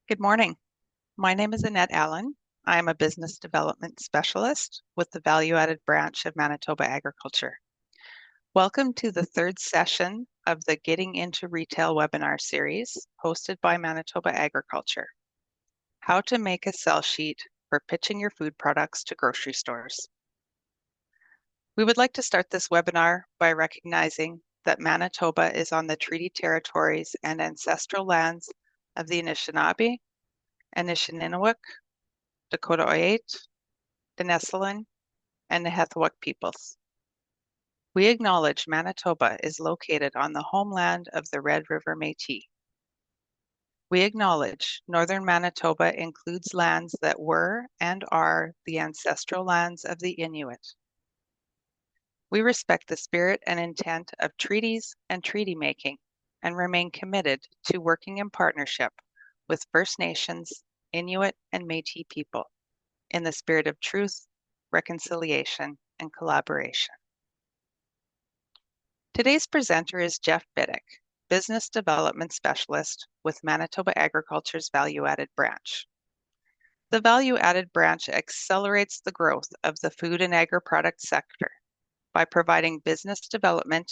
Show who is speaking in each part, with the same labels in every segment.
Speaker 1: Good morning. My name is Annette Allen. I am a business development specialist with the value-added branch of Manitoba Agriculture. Welcome to the third session of the Getting into Retail webinar series hosted by Manitoba Agriculture. How to make a sell sheet for pitching your food products to grocery stores. We would like to start this webinar by recognizing that Manitoba is on the treaty territories and ancestral lands of the Anishinaabe, Anishinaabeg, Dakota Ojibwe, the Nessalan, and the Nehethawuk peoples. We acknowledge Manitoba is located on the homeland of the Red River Métis. We acknowledge Northern Manitoba includes lands that were and are the ancestral lands of the Inuit. We respect the spirit and intent of treaties and treaty making and remain committed to working in partnership with First Nations, Inuit, and Métis people in the spirit of truth, reconciliation, and collaboration. Today's presenter is Jeff Biddick, Business Development Specialist with Manitoba Agriculture's Value-Added Branch. The Value-Added Branch accelerates the growth of the food and agri-product sector by providing business development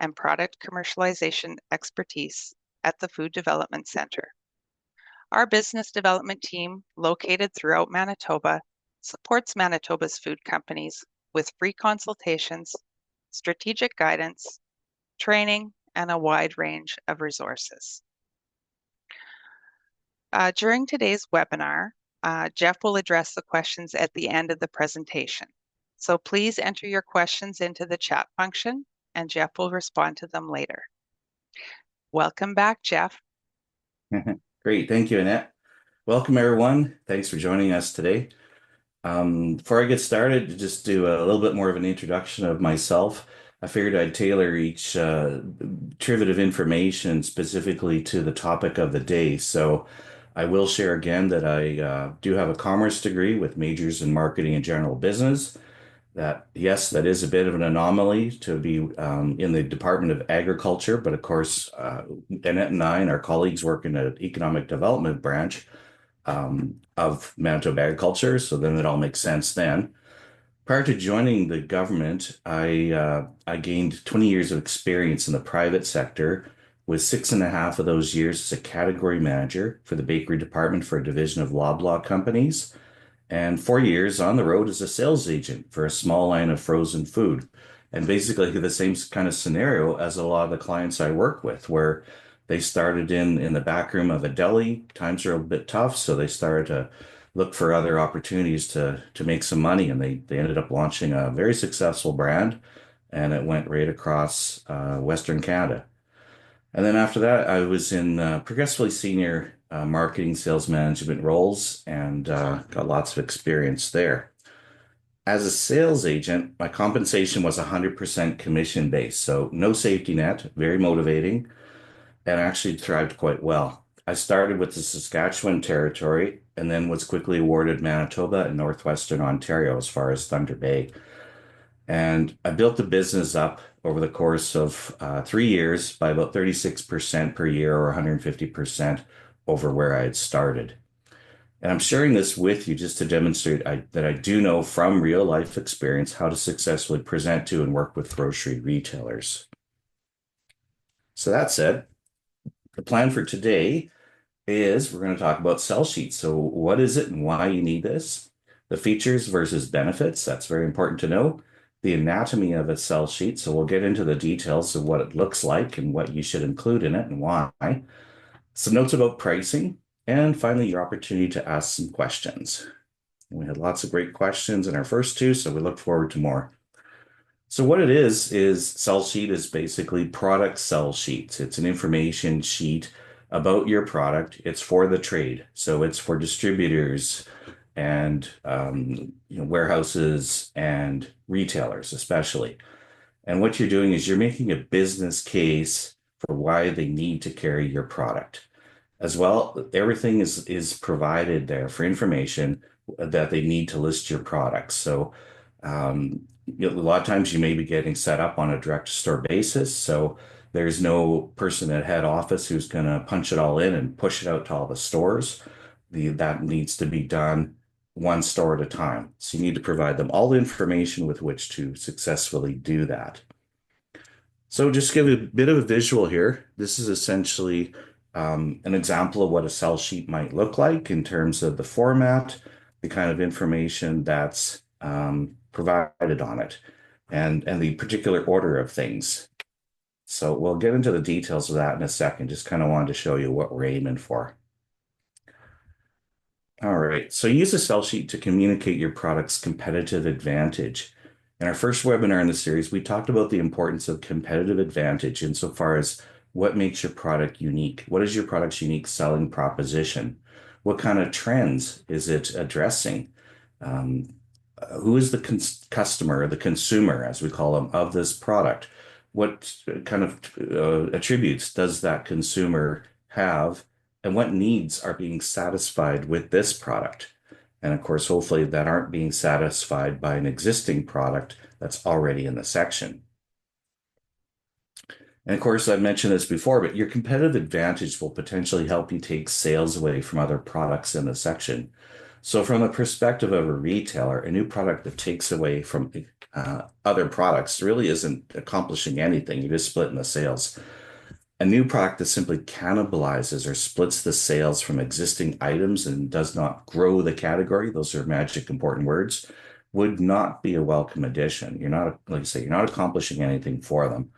Speaker 1: and product commercialization expertise at the Food Development Center. Our business development team, located throughout Manitoba, supports Manitoba's food companies with free consultations, strategic guidance, training, and a wide range of resources. During today's webinar, Jeff will address the questions at the end of the presentation. So please enter your questions into the chat function, and Jeff will respond to them later. Welcome back, Jeff.
Speaker 2: Great. Thank you, Annette. Welcome, everyone. Thanks for joining us today. Before I get started, just do a little bit more of an introduction of myself. I figured I'd tailor each trivet of information specifically to the topic of the day. So I will share again that I do have a commerce degree with majors in marketing and general business. Yes, that is a bit of an anomaly to be in the Department of Agriculture, but of course, Annette and I and our colleagues work in an economic development branch of Manitoba Agriculture, so then it all makes sense then. Prior to joining the government, I gained 20 years of experience in the private sector, with 6.5 of those years as a category manager for the bakery department for a division of Loblaw companies, and 4 years on the road as a sales agent for a small line of frozen food. And basically the same kind of scenario as a lot of the clients I work with, where they started in the back room of a deli. Times are a bit tough, so they started to look for other opportunities to make some money, and they ended up launching a very successful brand, and it went right across Western Canada. And then after that, I was in progressively senior marketing sales management roles and got lots of experience there. As a sales agent, my compensation was 100% commission based, so no safety net, very motivating, and actually thrived quite well. I started with the Saskatchewan territory and then was quickly awarded Manitoba and Northwestern Ontario as far as Thunder Bay. And I built the business up over the course of 3 years by about 36% per year, or 150% over where I had started. And I'm sharing this with you just to demonstrate that I do know from real life experience how to successfully present to and work with grocery retailers. So that said, the plan for today is we're going to talk about sell sheets. So what is it and why you need this? The features versus benefits, that's very important to know. The anatomy of a sell sheet, so we'll get into the details of what it looks like and what you should include in it and why. Some notes about pricing, and finally your opportunity to ask some questions. We had lots of great questions in our first two, so we look forward to more. So what it is sell sheet is basically product sell sheets. It's an information sheet about your product. It's for the trade, so it's for distributors and warehouses and retailers especially. And what you're doing is you're making a business case for why they need to carry your product. As well, everything is provided there for information that they need to list your products. So a lot of times you may be getting set up on a direct store basis. So There's no person at head office who's going to punch it all in and push it out to all the stores. That needs to be done one store at a time. So you need to provide them all the information with which to successfully do that. So just give a bit of a visual here. This is essentially an example of what a sell sheet might look like in terms of the format, the kind of information that's provided on it, and the particular order of things. So we'll get into the details of that in a second. Just kind of wanted to show you what we're aiming for. All right, so use a sell sheet to communicate your product's competitive advantage. In our first webinar in the series, we talked about the importance of competitive advantage insofar as what makes your product unique. What is your product's unique selling proposition? What kind of trends is it addressing? Who is the customer, the consumer, as we call them, of this product? What kind of attributes does that consumer have? And what needs are being satisfied with this product? And of course, hopefully that aren't being satisfied by an existing product that's already in the section. And of course, I've mentioned this before, but your competitive advantage will potentially help you take sales away from other products in the section. So from the perspective of a retailer, a new product that takes away from other products really isn't accomplishing anything. You're just splitting the sales. A new product that simply cannibalizes or splits the sales from existing items and does not grow the category, those are magic important words, would not be a welcome addition. You're not, like I say, you're not accomplishing anything for them.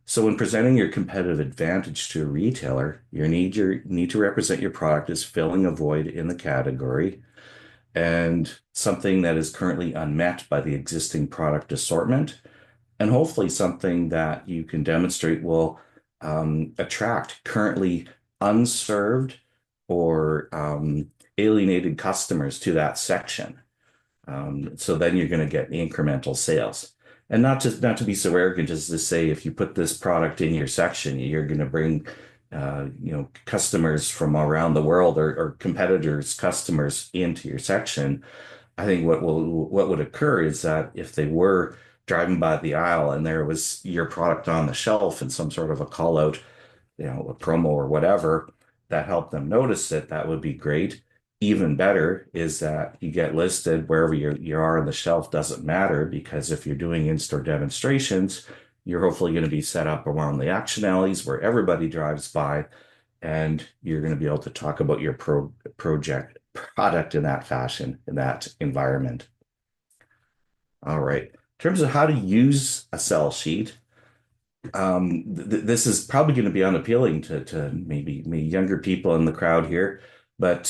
Speaker 2: So when presenting your competitive advantage to a retailer, you need to represent your product as filling a void in the category and something that is currently unmet by the existing product assortment, and hopefully something that you can demonstrate will attract currently unserved or alienated customers to that section. So then you're going to get incremental sales. And not to be so arrogant as to say if you put this product in your section, you're going to bring customers from around the world or competitors' customers into your section. I think what would occur is that if they were driving by the aisle and there was your product on the shelf and some sort of a call out, a promo or whatever that helped them notice it, that would be great. Even better is that you get listed wherever you are on the shelf doesn't matter, because if you're doing in-store demonstrations, you're hopefully going to be set up around the action alleys where everybody drives by, and you're going to be able to talk about your product in that fashion, in that environment. All right. In terms of how to use a sell sheet, this is probably going to be unappealing to maybe younger people in the crowd here, but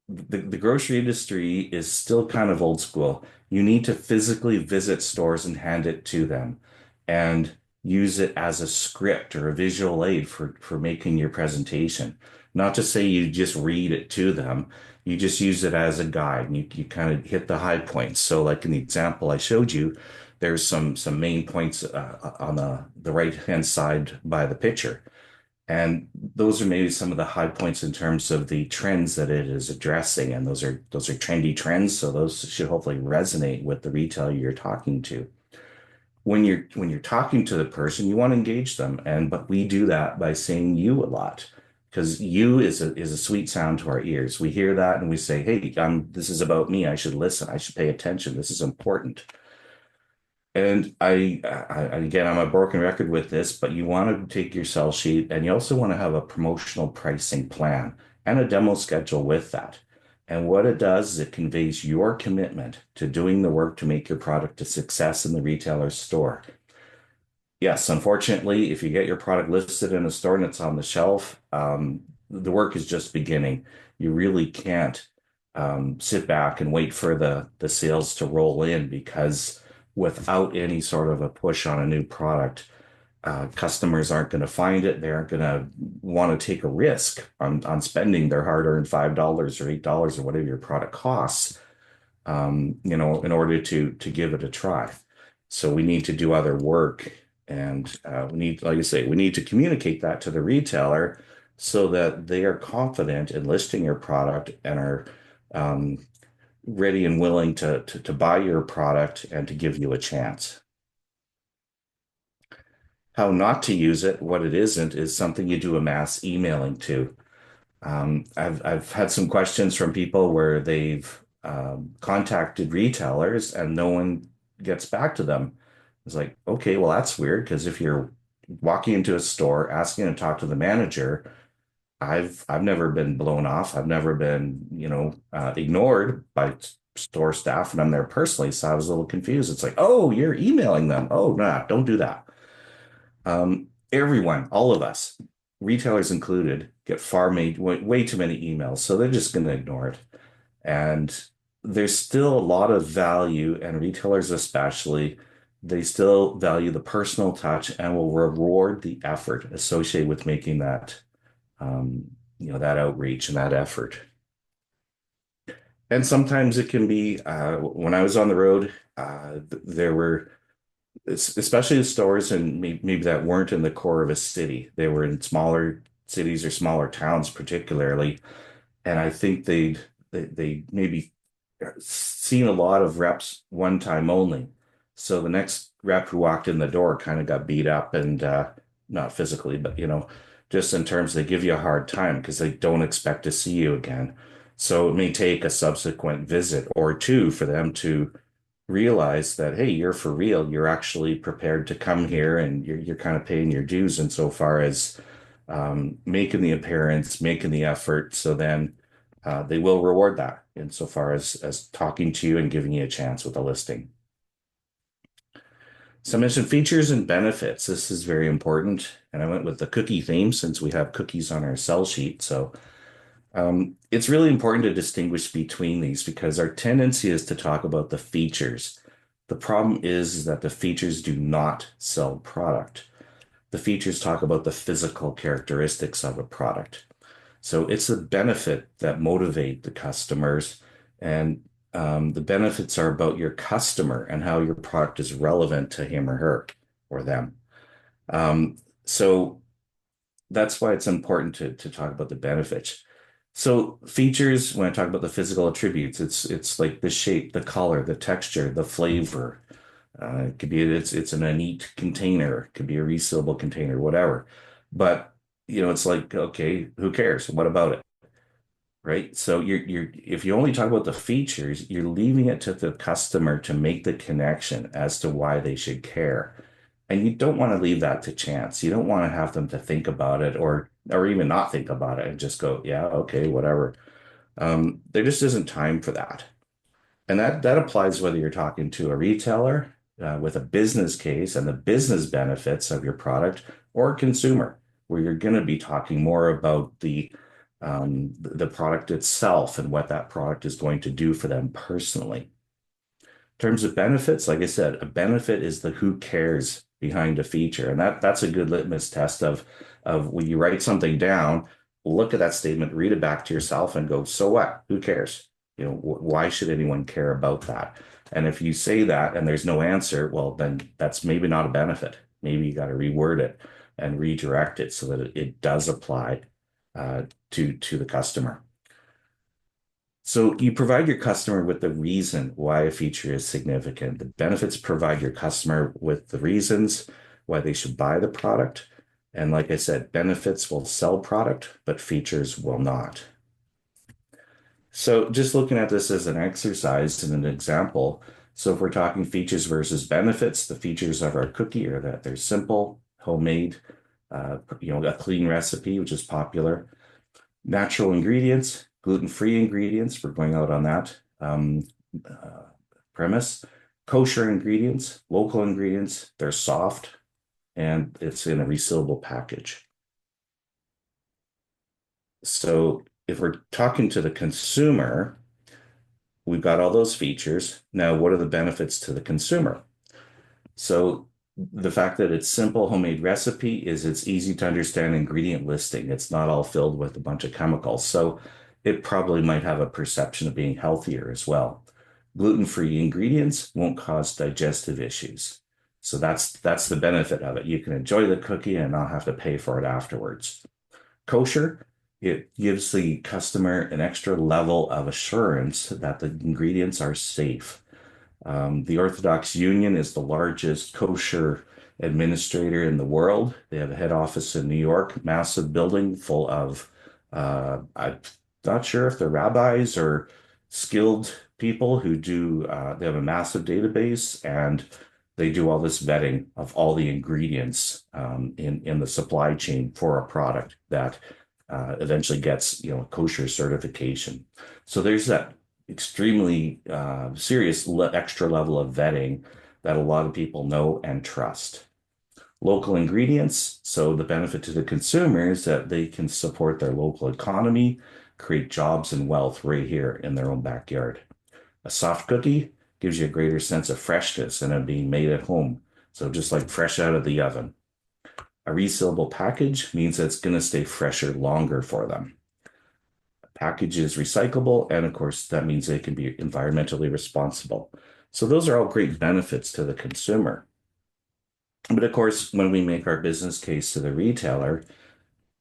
Speaker 2: the grocery industry is still kind of old school. You need to physically visit stores and hand it to them and use it as a script or a visual aid for making your presentation. Not to say you just read it to them, you just use it as a guide and you kind of hit the high points. So like in the example I showed you, there's some main points on the right-hand side by the picture. And those are maybe some of the high points in terms of the trends that it is addressing. And those are trendy trends. So those should hopefully resonate with the retailer you're talking to. When you're talking to the person, you want to engage them. But we do that by saying you a lot, because you is a sweet sound to our ears. We hear that and we say, hey, this is about me. I should listen. I should pay attention. This is important. And again, I'm a broken record with this, but you want to take your sell sheet and you also want to have a promotional pricing plan and a demo schedule with that. And what it does is it conveys your commitment to doing the work to make your product a success in the retailer's store. Yes, unfortunately, if you get your product listed in a store and it's on the shelf, the work is just beginning. You really can't sit back and wait for the sales to roll in, because without any sort of a push on a new product, customers aren't going to find it. They aren't going to want to take a risk on spending their hard-earned $5 or $8 or whatever your product costs, in order to give it a try. So we need to do other work, and we need, like I say, we need to communicate that to the retailer so that they are confident in listing your product and are ready and willing to buy your product and to give you a chance. How not to use it, what it isn't, is something you do a mass emailing to. I've had some questions from people where they've contacted retailers and no one gets back to them. It's like, okay, well, that's weird because if you're walking into a store asking to talk to the manager, I've never been blown off. I've never been, ignored by store staff, and I'm there personally, so I was a little confused. It's like, oh, you're emailing them. Oh, no, don't do that. Everyone, all of us, retailers included, get way too many emails, so they're just going to ignore it. And there's still a lot of value, and retailers especially, they still value the personal touch and will reward the effort associated with making um, that outreach and that effort. And sometimes it can be, when I was on the road, there were, especially the stores and maybe that weren't in the core of a city. They were in smaller cities or smaller towns, particularly. And I think they maybe seen a lot of reps one time only. So the next rep who walked in the door kind of got beat up and not physically, but just in terms they give you a hard time because they don't expect to see you again. So it may take a subsequent visit or two for them to realize that, hey, you're for real. You're actually prepared to come here and you're kind of paying your dues insofar as making the appearance, making the effort. So then they will reward that insofar as talking to you and giving you a chance with a listing. So I mentioned features and benefits. This is very important. And I went with the cookie theme since we have cookies on our sell sheet. So it's really important to distinguish between these because our tendency is to talk about the features. The problem is that the features do not sell product. The features talk about the physical characteristics of a product. So it's the benefit that motivate the customers, and the benefits are about your customer and how your product is relevant to him or her or them. So that's why it's important to talk about the benefits. So features, when I talk about the physical attributes, it's like the shape, the color, the texture, the flavor. It could be it's in a neat container, it could be a resealable container, whatever. But it's like, okay, who cares? What about it? Right? So you're if you only talk about the features, you're leaving it to the customer to make the connection as to why they should care. And you don't want to leave that to chance. You don't want to have them to think about it or even not think about it and just go, yeah, okay, whatever. There just isn't time for that. And that applies whether you're talking to a retailer with a business case and the business benefits of your product or a consumer, where you're going to be talking more about the product itself and what that product is going to do for them personally. In terms of benefits, like I said, a benefit is the who cares behind a feature. And that's a good litmus test of when you write something down, look at that statement, read it back to yourself and go, so what? Who cares? Why should anyone care about that? And if you say that and there's no answer, well, then that's maybe not a benefit. Maybe you got to reword it and redirect it so that it does apply to the customer. So you provide your customer with the reason why a feature is significant. The benefits provide your customer with the reasons why they should buy the product. And like I said, benefits will sell product, but features will not. So just looking at this as an exercise and an example. So if we're talking features versus benefits, the features of our cookie are that they're simple, homemade, a clean recipe, which is popular, natural ingredients, gluten-free ingredients. We're going out on that premise. Kosher ingredients, local ingredients, they're soft, and it's in a resealable package. So if we're talking to the consumer, we've got all those features. Now, what are the benefits to the consumer? So the fact that it's simple homemade recipe is it's easy to understand ingredient listing. It's not all filled with a bunch of chemicals. So it probably might have a perception of being healthier as well. Gluten-free ingredients won't cause digestive issues. So that's the benefit of it. You can enjoy the cookie and not have to pay for it afterwards. Kosher, it gives the customer an extra level of assurance that the ingredients are safe. The Orthodox Union is the largest kosher administrator in the world. They have a head office in New York, massive building full of, I'm not sure if they're rabbis or skilled people who do, they have a massive database and they do all this vetting of all the ingredients in the supply chain for a product that eventually gets kosher certification. So there's that extremely serious extra level of vetting that a lot of people know and trust. Local ingredients, so the benefit to the consumer is that they can support their local economy, create jobs and wealth right here in their own backyard. A soft cookie gives you a greater sense of freshness and of being made at home. So just like fresh out of the oven. A resealable package means that it's going to stay fresher longer for them. A package is recyclable, and of course, that means they can be environmentally responsible. So those are all great benefits to the consumer. But of course, when we make our business case to the retailer,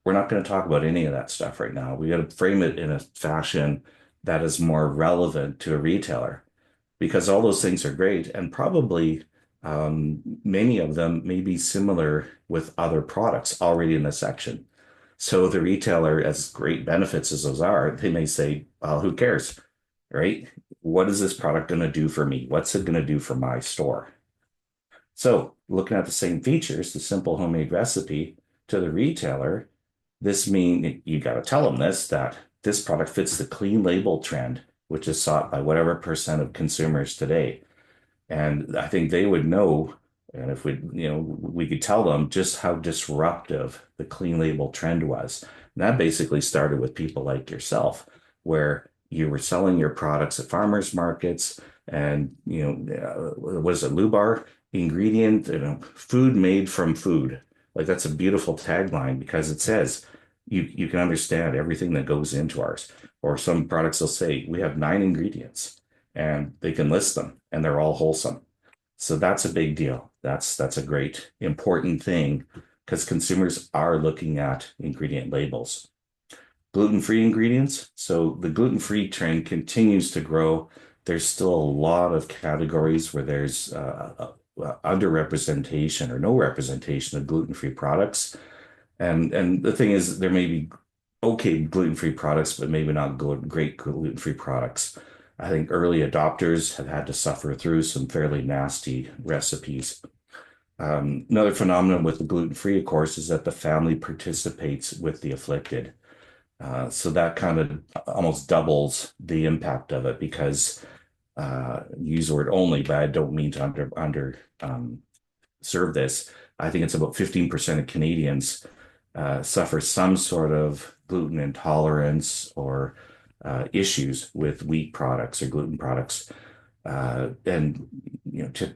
Speaker 2: we're not going to talk about any of that stuff right now. We got to frame it in a fashion that is more relevant to a retailer because all those things are great and probably many of them may be similar with other products already in the section. So the retailer, as great benefits as those are, they may say, well, who cares, right? What is this product going to do for me? What's it going to do for my store? So looking at the same features, the simple homemade recipe to the retailer, this means you got to tell them that this product fits the clean label trend, which is sought by whatever percent of consumers today. And I think they would know, and if we could tell them just how disruptive the clean label trend was. And that basically started with people like yourself, where you were selling your products at farmers markets and, was it Lubar ingredient, food made from food. Like that's a beautiful tagline because it says you can understand everything that goes into ours. Or some products will say we have 9 ingredients and they can list them and they're all wholesome. So that's a big deal. That's a great important thing because consumers are looking at ingredient labels. Gluten-free ingredients. So the gluten-free trend continues to grow. There's still a lot of categories where there's underrepresentation or no representation of gluten-free products. And the thing is, there may be okay gluten-free products, but maybe not great gluten-free products. I think early adopters have had to suffer through some fairly nasty recipes. Another phenomenon with the gluten-free, of course, is that the family participates with the afflicted. So that kind of almost doubles the impact of it because use the word only, but I don't mean to serve this. I think it's about 15% of Canadians suffer some sort of gluten intolerance or issues with wheat products or gluten products. And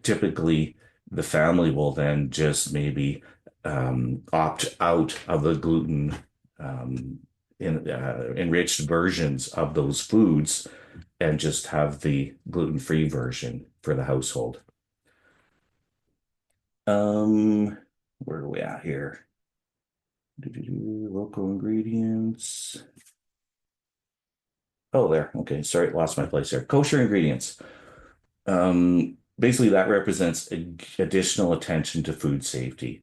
Speaker 2: typically the family will then just maybe opt out of the gluten enriched versions of those foods and just have the gluten-free version for the household. Where are we at here? Local ingredients. Oh, there. Okay, sorry, lost my place there. Kosher ingredients. Basically, that represents additional attention to food safety.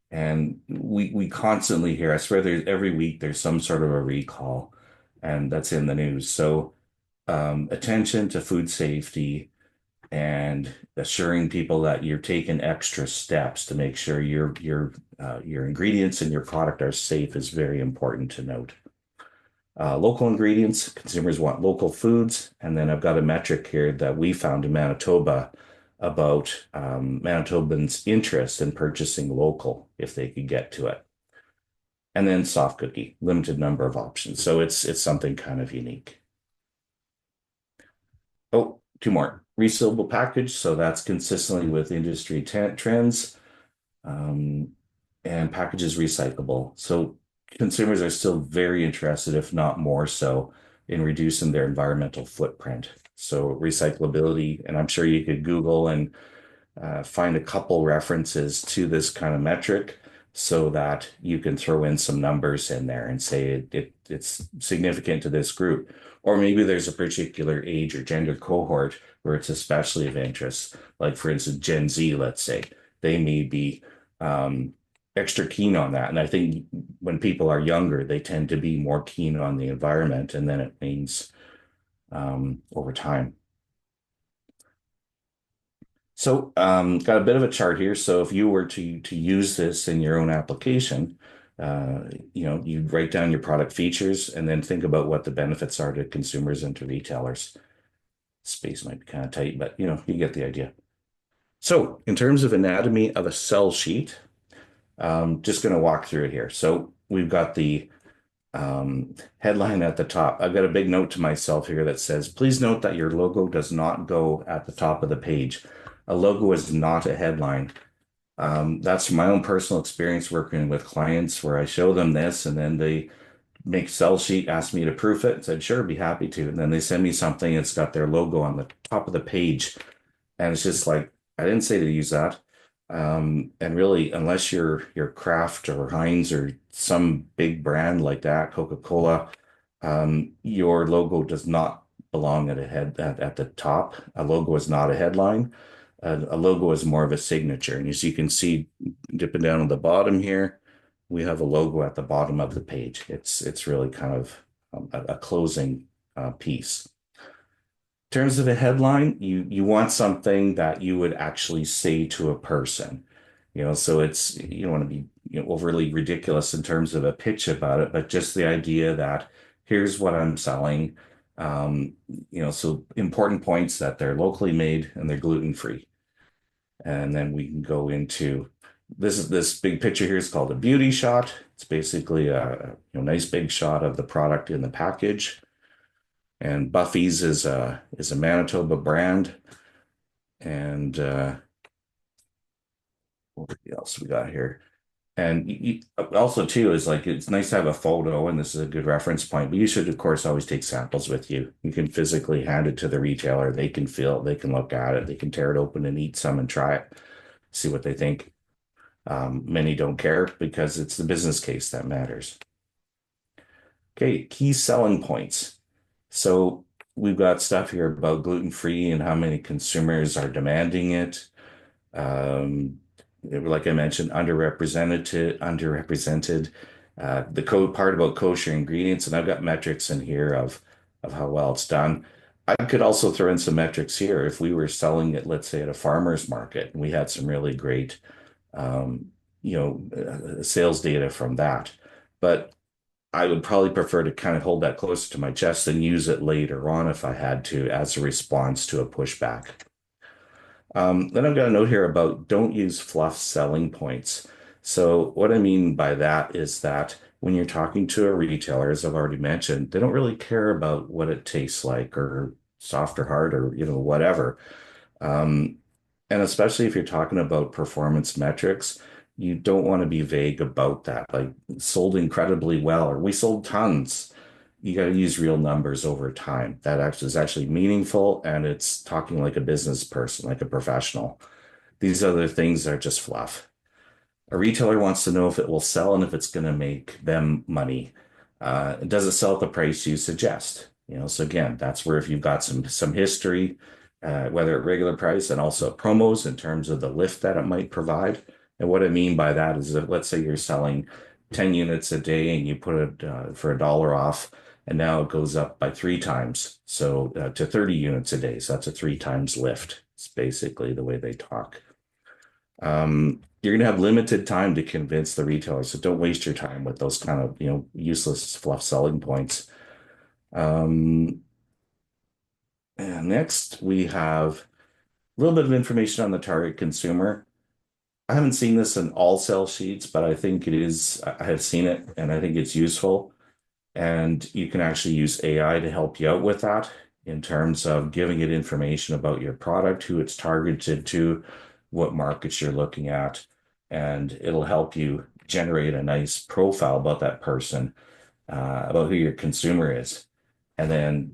Speaker 2: And we constantly hear, I swear every week there's some sort of a recall, and that's in the news. So attention to food safety and assuring people that you're taking extra steps to make sure your ingredients and your product are safe is very important to note. Local ingredients, consumers want local foods. And then I've got a metric here that we found in Manitoba about Manitobans' interest in purchasing local if they could get to it. And then soft cookie, limited number of options. So it's something kind of unique. Oh, 2 more. Resealable package. So that's consistently with industry trends. And packages recyclable. So consumers are still very interested, if not more so, in reducing their environmental footprint. So recyclability, and I'm sure you could Google and find a couple references to this kind of metric so that you can throw in some numbers in there and say it's significant to this group. Or maybe there's a particular age or gender cohort where it's especially of interest. Like for instance, Gen Z, let's say, they may be um, extra keen on that. And I think when people are younger, they tend to be more keen on the environment, and then it means over time. So, got a bit of a chart here. So, if you were to use this in your own application, uh, you'd write down your product features and then think about what the benefits are to consumers and to retailers. Space might be kind of tight, but you get the idea. So, in terms of anatomy of a sell sheet, just going to walk through it here. So, we've got the headline at the top. I've got a big note to myself here that says, please note that your logo does not go at the top of the page. A logo is not a headline. That's my own personal experience working with clients where I show them this and then they make sell sheet, ask me to proof it, and said, sure, be happy to. And then they send me something, it's got their logo on the top of the page. And it's just like, I didn't say to use that. And really, unless you're Kraft or Heinz or some big brand like that, Coca-Cola, your logo does not belong at the top. A logo is not a headline. A logo is more of a signature. And as you can see, dipping down at the bottom here, we have a logo at the bottom of the page. It's really kind of a closing piece. In terms of a headline, you want something that you would actually say to a person. So it's you don't want to be overly ridiculous in terms of a pitch about it, but just the idea that here's what I'm selling. So important points that they're locally made and they're gluten free. And then we can go into this big picture here is called a beauty shot. It's basically a nice big shot of the product in the package. And Buffy's is a Manitoba brand. And what else we got here? And also too is like it's nice to have a photo, and this is a good reference point. But you should, of course, always take samples with you. You can physically hand it to the retailer. They can feel it. They can look at it. They can tear it open and eat some and try it, see what they think. Many don't care because it's the business case that matters. Okay, key selling points. So we've got stuff here about gluten-free and how many consumers are demanding it. Like I mentioned, underrepresented. The code part about kosher ingredients, and I've got metrics in here of how well it's done. I could also throw in some metrics here if we were selling it, let's say, at a farmer's market, and we had some really great, sales data from that. But I would probably prefer to kind of hold that closer to my chest and use it later on if I had to as a response to a pushback. Then I've got a note here about don't use fluff selling points. So what I mean by that is that when you're talking to a retailer, as I've already mentioned, they don't really care about what it tastes like or soft or hard or whatever. Um, and especially if you're talking about performance metrics, you don't want to be vague about that. Like sold incredibly well, or we sold tons. You got to use real numbers over time. That actually is actually meaningful, and it's talking like a business person, like a professional. These other things are just fluff. A retailer wants to know if it will sell and if it's going to make them money. Does it sell at the price you suggest? So again, that's where if you've got some history, whether at regular price and also promos in terms of the lift that it might provide. And what I mean by that is that let's say you're selling 10 units a day and you put it for $1 off, and now it goes up by 3 times. So to 30 units a day. So that's a 3 times lift. It's basically the way they talk. You're going to have limited time to convince the retailer. So don't waste your time with those kind of, useless fluff selling points. And next we have a little bit of information on the target consumer. I haven't seen this in all sell sheets, but I think it is, I have seen it and I think it's useful. And you can actually use AI to help you out with that in terms of giving it information about your product, who it's targeted to, what markets you're looking at, and it'll help you generate a nice profile about that person, about who your consumer is. And then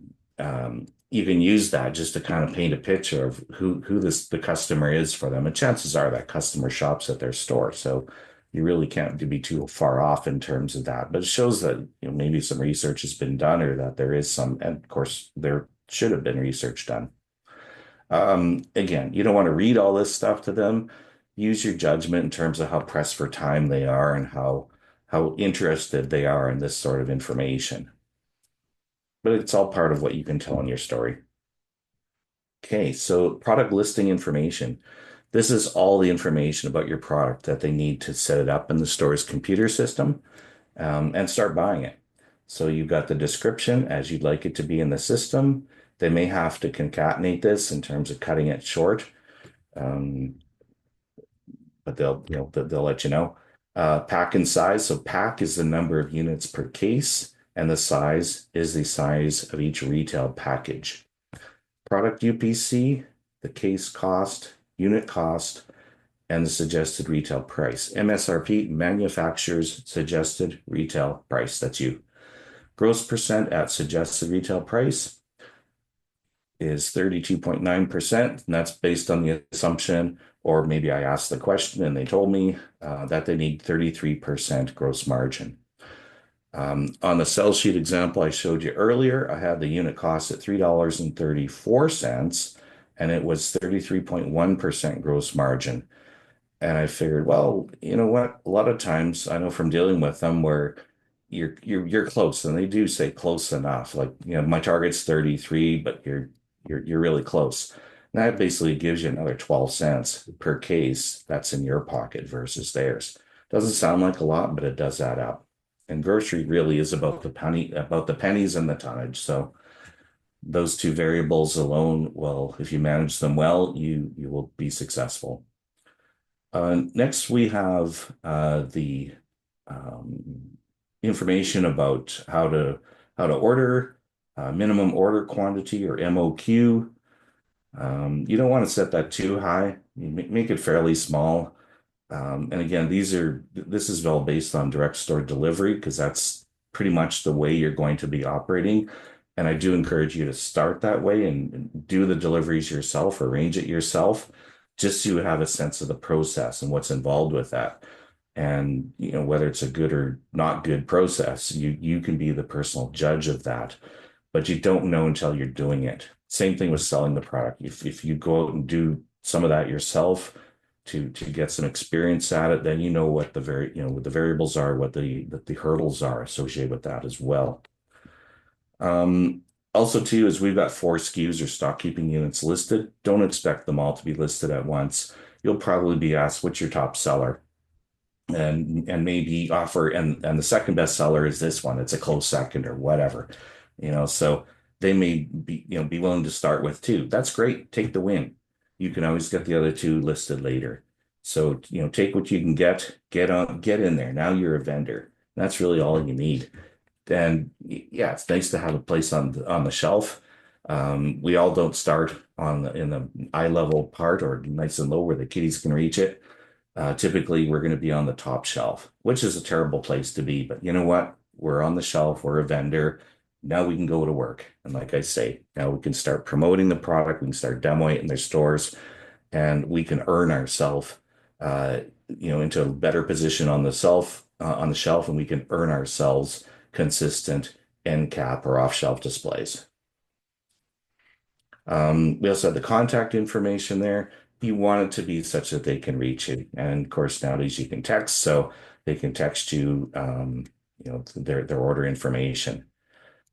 Speaker 2: you can use that just to kind of paint a picture of who the customer is for them. And chances are that customer shops at their store. So you really can't be too far off in terms of that. But it shows that maybe some research has been done or that there is some, and of course there should have been research done. Again, you don't want to read all this stuff to them. use your judgment in terms of how pressed for time they are and how interested they are in this sort of information. But it's all part of what you can tell in your story. Okay, so product listing information. This is all the information about your product that they need to set it up in the store's computer system, and start buying it. So you've got the description as you'd like it to be in the system. They may have to concatenate this in terms of cutting it short, um, but they'll let you know. Pack and size. So pack is the number of units per case, and the size is the size of each retail package. Product UPC, the case cost, unit cost, and the suggested retail price. MSRP, manufacturer's suggested retail price. That's you. Gross percent at suggested retail price is 32.9%. And that's based on the assumption, or maybe I asked the question and they told me that they need 33% gross margin. On the sell sheet example I showed you earlier, I had the unit cost at $3.34, and it was 33.1% gross margin. And I figured, well, you know what? A lot of times I know from dealing with them where you're close, and they do say close enough. Like, my target's 33, but you're really close. And that basically gives you another 12 cents per case that's in your pocket versus theirs. Doesn't sound like a lot, but it does add up. And grocery really is about the pennies and the tonnage. So those two variables alone, well, if you manage them well, you will be successful. Next, we have the information about how to order, minimum order quantity, or MOQ. You don't want to set that too high. You make it fairly small. And again, this is all based on direct store delivery because that's pretty much the way you're going to be operating. And I do encourage you to start that way and do the deliveries yourself, arrange it yourself, just so you have a sense of the process and what's involved with that. And whether it's a good or not good process, you can be the personal judge of that, but you don't know until you're doing it. Same thing with selling the product. If you go out and do some of that yourself to get some experience at it, then you know what what the variables are, what the hurdles are associated with that as well. Also too, is we've got 4 SKUs or stock keeping units listed. Don't expect them all to be listed at once. You'll probably be asked, what's your top seller? And maybe offer, and the second best seller is this one. It's a close second or whatever, so they may be willing to start with 2. That's great. Take the win. You can always get the other 2 listed later. So, take what you can get in there. Now you're a vendor. That's really all you need. And yeah, it's nice to have a place on the shelf. We all don't start in the eye level part or nice and low where the kiddies can reach it. Typically, we're going to be on the top shelf, which is a terrible place to be. But you know what? We're on the shelf. We're a vendor. Now we can go to work. And like I say, now we can start promoting the product. We can start demoing it in their stores, and we can earn ourselves, into a better position on the shelf, and we can earn ourselves consistent end cap or off shelf displays. We also have the contact information there. You want it to be such that they can reach you. And of course, nowadays you can text, so they can text you, their order information.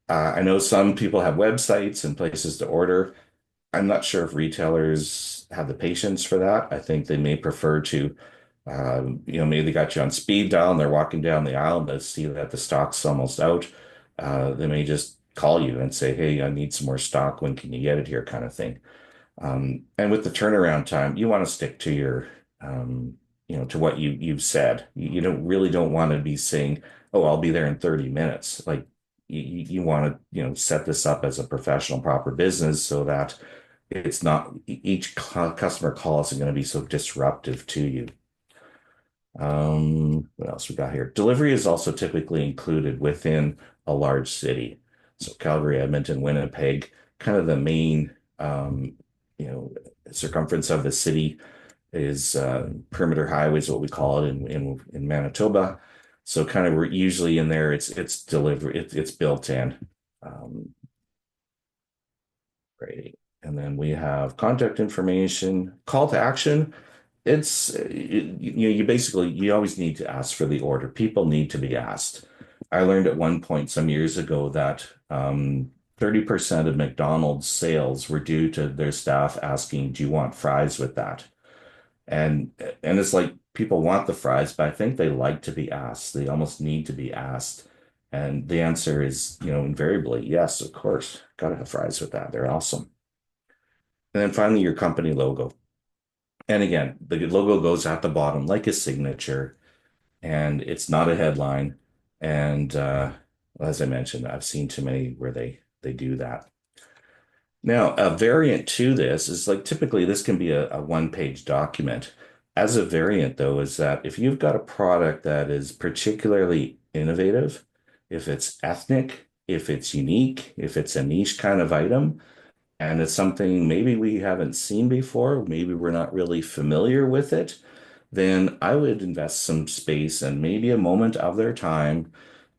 Speaker 2: I know some people have websites and places to order. I'm not sure if retailers have the patience for that. I think they may prefer to, maybe they got you on speed dial and they're walking down the aisle and they see that the stock's almost out. They may just call you and say, hey, I need some more stock. When can you get it here? Kind of thing. And with the turnaround time, you want to stick to your, to what you've said. You don't want to be saying, oh, I'll be there in 30 minutes. Like you want to, set this up as a professional, proper business so that it's not each customer call isn't going to be so disruptive to you. What else we got here? Delivery is also typically included within a large city. So Calgary, Edmonton, Winnipeg, kind of the main, circumference of the city is perimeter highways, what we call it in Manitoba. So kind of we're usually in there. It's delivery. It's built in. Great. And then we have contact information, call to action. It's you basically you always need to ask for the order. People need to be asked. I learned at one point some years ago that 30% of McDonald's sales were due to their staff asking, "Do you want fries with that?" And and it's like people want the fries, but I think they like to be asked. They almost need to be asked. And the answer is, invariably, yes, of course. Gotta have fries with that. They're awesome. And then finally, your company logo. And again, the logo goes at the bottom like a signature, and it's not a headline. And as I mentioned, I've seen too many where they do that. Now, a variant to this is like typically this can be a one-page document. As a variant, though, is that if you've got a product that is particularly innovative, if it's ethnic, if it's unique, if it's a niche kind of item, and it's something maybe we haven't seen before, maybe we're not really familiar with it, then I would invest some space and maybe a moment of their time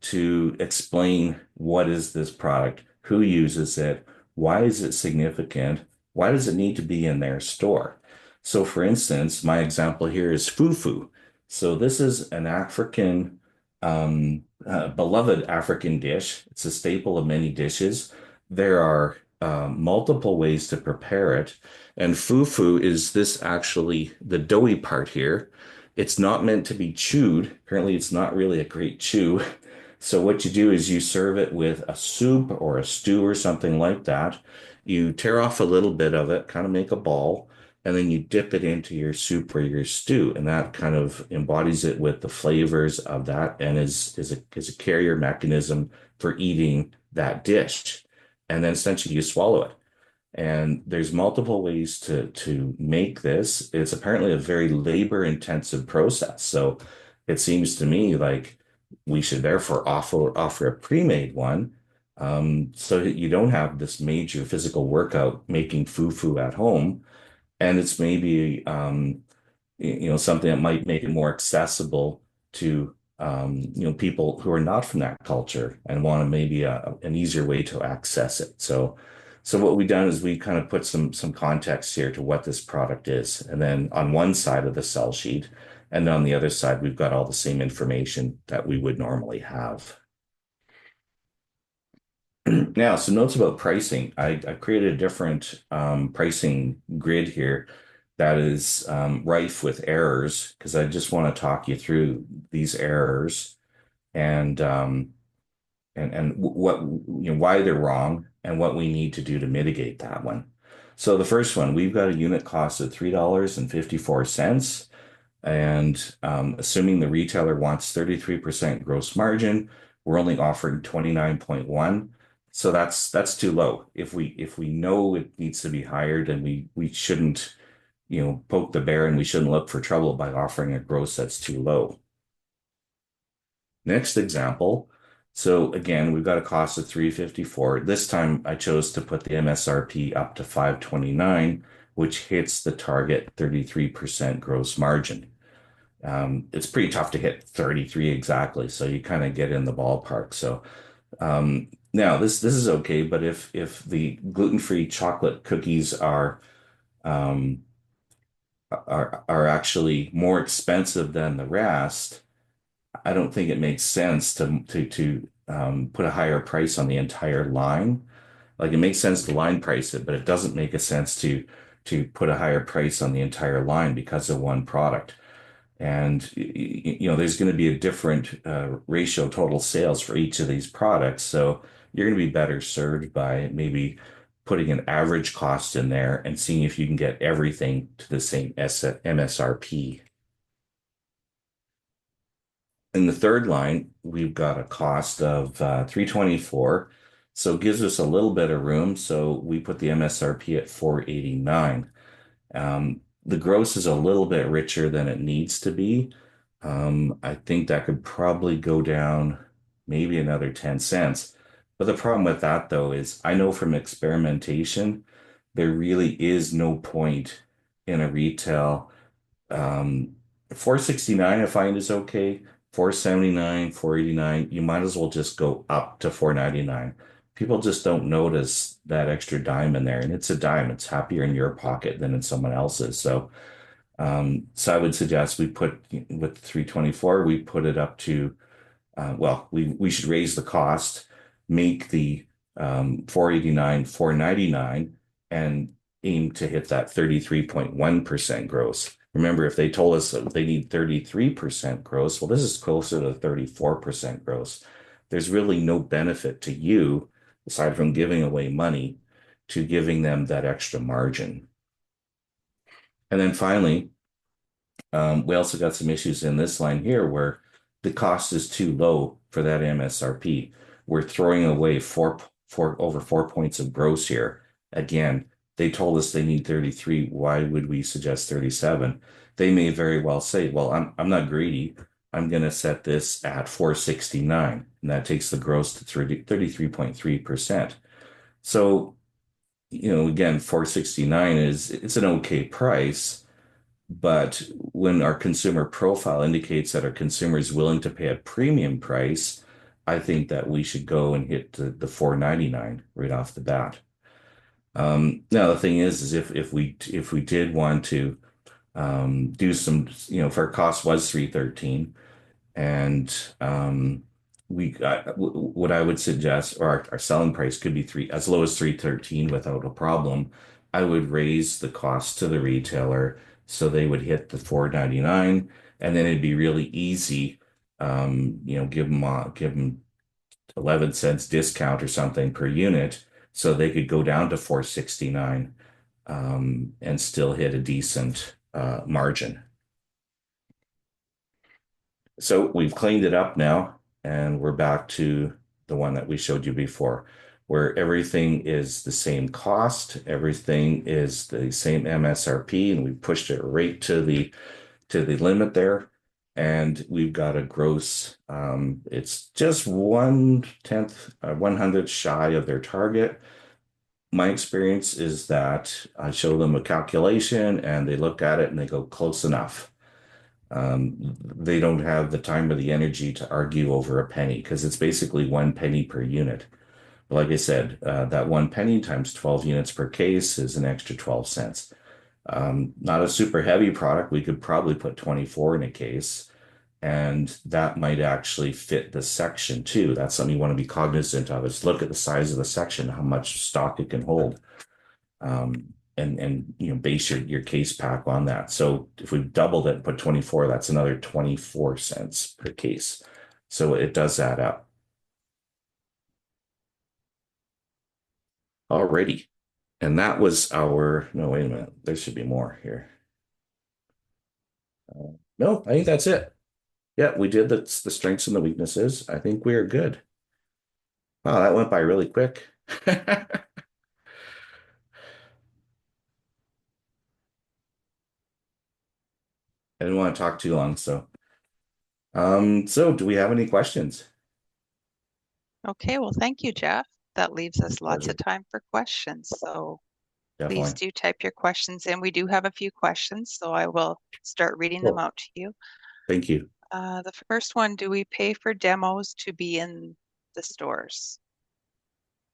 Speaker 2: to explain what is this product, who uses it, why is it significant, why does it need to be in their store. So, for instance, my example here is fufu. So, this is an African, beloved African dish. It's a staple of many dishes. There are multiple ways to prepare it. And fufu is this actually the doughy part here. It's not meant to be chewed. Apparently, it's not really a great chew. So what you do is you serve it with a soup or a stew or something like that. You tear off a little bit of it, kind of make a ball, and then you dip it into your soup or your stew, and that kind of embodies it with the flavors of that, and is a carrier mechanism for eating that dish. And then essentially you swallow it. And there's multiple ways to make this. It's apparently a very labor intensive process. So it seems to me like we should therefore offer a pre-made one, so that you don't have this major physical workout making fufu at home. And it's maybe something that might make it more accessible to people who are not from that culture and want maybe an easier way to access it. So what we've done is we kind of put some context here to what this product is, and then on one side of the sell sheet, and on the other side we've got all the same information that we would normally have. Now, some notes about pricing. I created a different pricing grid here that is rife with errors because I just want to talk you through these errors and what why they're wrong and what we need to do to mitigate that one. So the first one, we've got a unit cost of $3.54. And assuming the retailer wants 33% gross margin, we're only offering 29.1. So that's too low. If we know it needs to be higher, then we shouldn't, poke the bear and we shouldn't look for trouble by offering a gross that's too low. Next example. So again, we've got a cost of 354. This time I chose to put the MSRP up to 529, which hits the target 33% gross margin. It's pretty tough to hit 33 exactly, so you kind of get in the ballpark. So now this is okay, but if the gluten-free chocolate cookies um, are actually more expensive than the rest, I don't think it makes sense to put a higher price on the entire line. Like it makes sense to line price it, but it doesn't make a sense to put a higher price on the entire line because of one product. And there's going to be a different ratio total sales for each of these products. So you're going to be better served by maybe putting an average cost in there and seeing if you can get everything to the same MSRP. In the third line, we've got a cost of 324. So it gives us a little bit of room. So we put the MSRP at 489. The gross is a little bit richer than it needs to be. I think that could probably go down maybe another 10 cents. But the problem with that, though, is I know from experimentation, there really is no point in a retail. Um, 469 I find is okay. 479, 489, you might as well just go up to 499. People just don't notice that extra dime in there, and it's a dime. It's happier in your pocket than in someone else's. So So I would suggest we put with 324, we put it up to well, we should raise the cost, make the 489, 499, and aim to hit that 33.1% gross. Remember, if they told us that they need 33% gross, well, this is closer to 34% gross. There's really no benefit to you, aside from giving away money, to giving them that extra margin. And then finally, we also got some issues in this line here where the cost is too low for that MSRP. We're throwing away over 4 points of gross here. Again, they told us they need 33. Why would we suggest 37? They may very well say, well, I'm not greedy. I'm going to set this at 469, and that takes the gross to 33.3%. So, again, 469 it's an okay price. But when our consumer profile indicates that our consumer is willing to pay a premium price, I think that we should go and hit the 499 right off the bat. Now the thing is if we did want to do some, if our cost was 313, and what I would suggest, or our selling price could be as low as 313 without a problem. I would raise the cost to the retailer so they would hit the 499, and then it'd be really easy. Give them 11 cents discount or something per unit, so they could go down to 469 and still hit a decent margin. So we've cleaned it up now, and we're back to the one that we showed you before, where everything is the same cost, everything is the same MSRP, and we pushed it right to the limit there. And we've got a gross, it's just 1/10, 100th shy of their target. My experience is that I show them a calculation and they look at it and they go close enough. They don't have the time or the energy to argue over a penny because it's basically 1 penny per unit. But like I said, that 1 penny times 12 units per case is an extra 12 cents. Not a super heavy product. We could probably put 24 in a case, and that might actually fit the section too. That's something you want to be cognizant of is look at the size of the section, how much stock it can hold. And base your case pack on that. So if we doubled it and put 24, that's another 24 cents per case. So it does add up. Alrighty. And that was no, wait a minute. There should be more here. No, I think that's it. Yeah, we did the strengths and the weaknesses. I think we are good. Wow, that went by really quick. I didn't want to talk too long, so do we have any questions?
Speaker 1: Okay, well, thank you, Jeff. That leaves us lots
Speaker 2: Pleasure.
Speaker 1: of time for questions. So please
Speaker 2: Definitely.
Speaker 1: do type your questions in. We do have a few questions, so I will start reading them
Speaker 2: Cool.
Speaker 1: out to you.
Speaker 2: Thank you.
Speaker 1: The first one, do we pay for demos to be in the stores?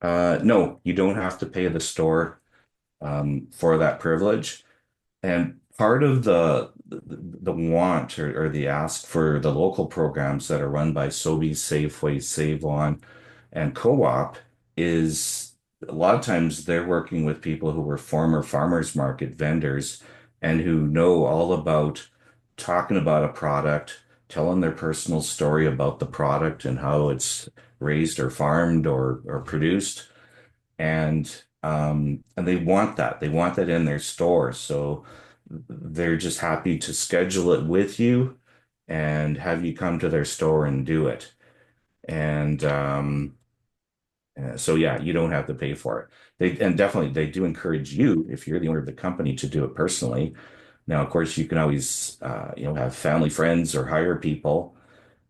Speaker 2: No, you don't have to pay the store for that privilege. And part of the want or the ask for the local programs that are run by Sobeys, Safeway, Save-On, and Co-op is a lot of times they're working with people who were former farmers market vendors and who know all about talking about a product, telling their personal story about the product and how it's raised or farmed or produced. And they want that. They want that in their store. So they're just happy to schedule it with you and have you come to their store and do it. And so yeah, you don't have to pay for it. And definitely they do encourage you, if you're the owner of the company, to do it personally. Now, of course, you can always have family friends or hire people,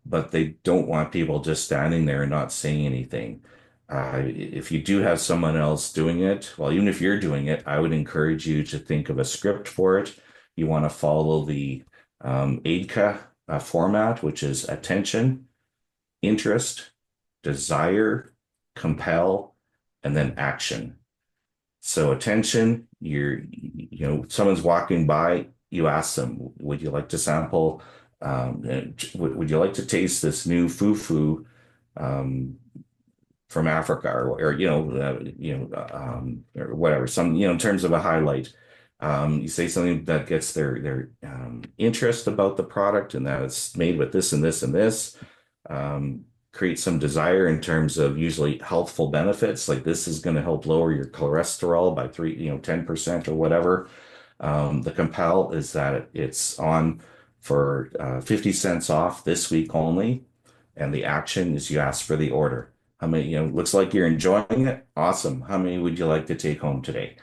Speaker 2: but they don't want people just standing there and not saying anything. If you do have someone else doing it, well, even if you're doing it, I would encourage you to think of a script for it. You want to follow the AIDCA format, which is attention, interest, desire, compel, and then action. So attention, someone's walking by, you ask them, would you like to sample? Would you like to taste this new fufu um, from Africa, or whatever? Some, in terms of a highlight, you say something that gets their interest about the product, and that it's made with this and this and this. Um, Create some desire in terms of usually healthful benefits, like this is going to help lower your cholesterol by 10% or whatever. The compel is that it's on for 50 cents off this week only. And the action is you ask for the order. How many, looks like you're enjoying it. Awesome. How many would you like to take home today?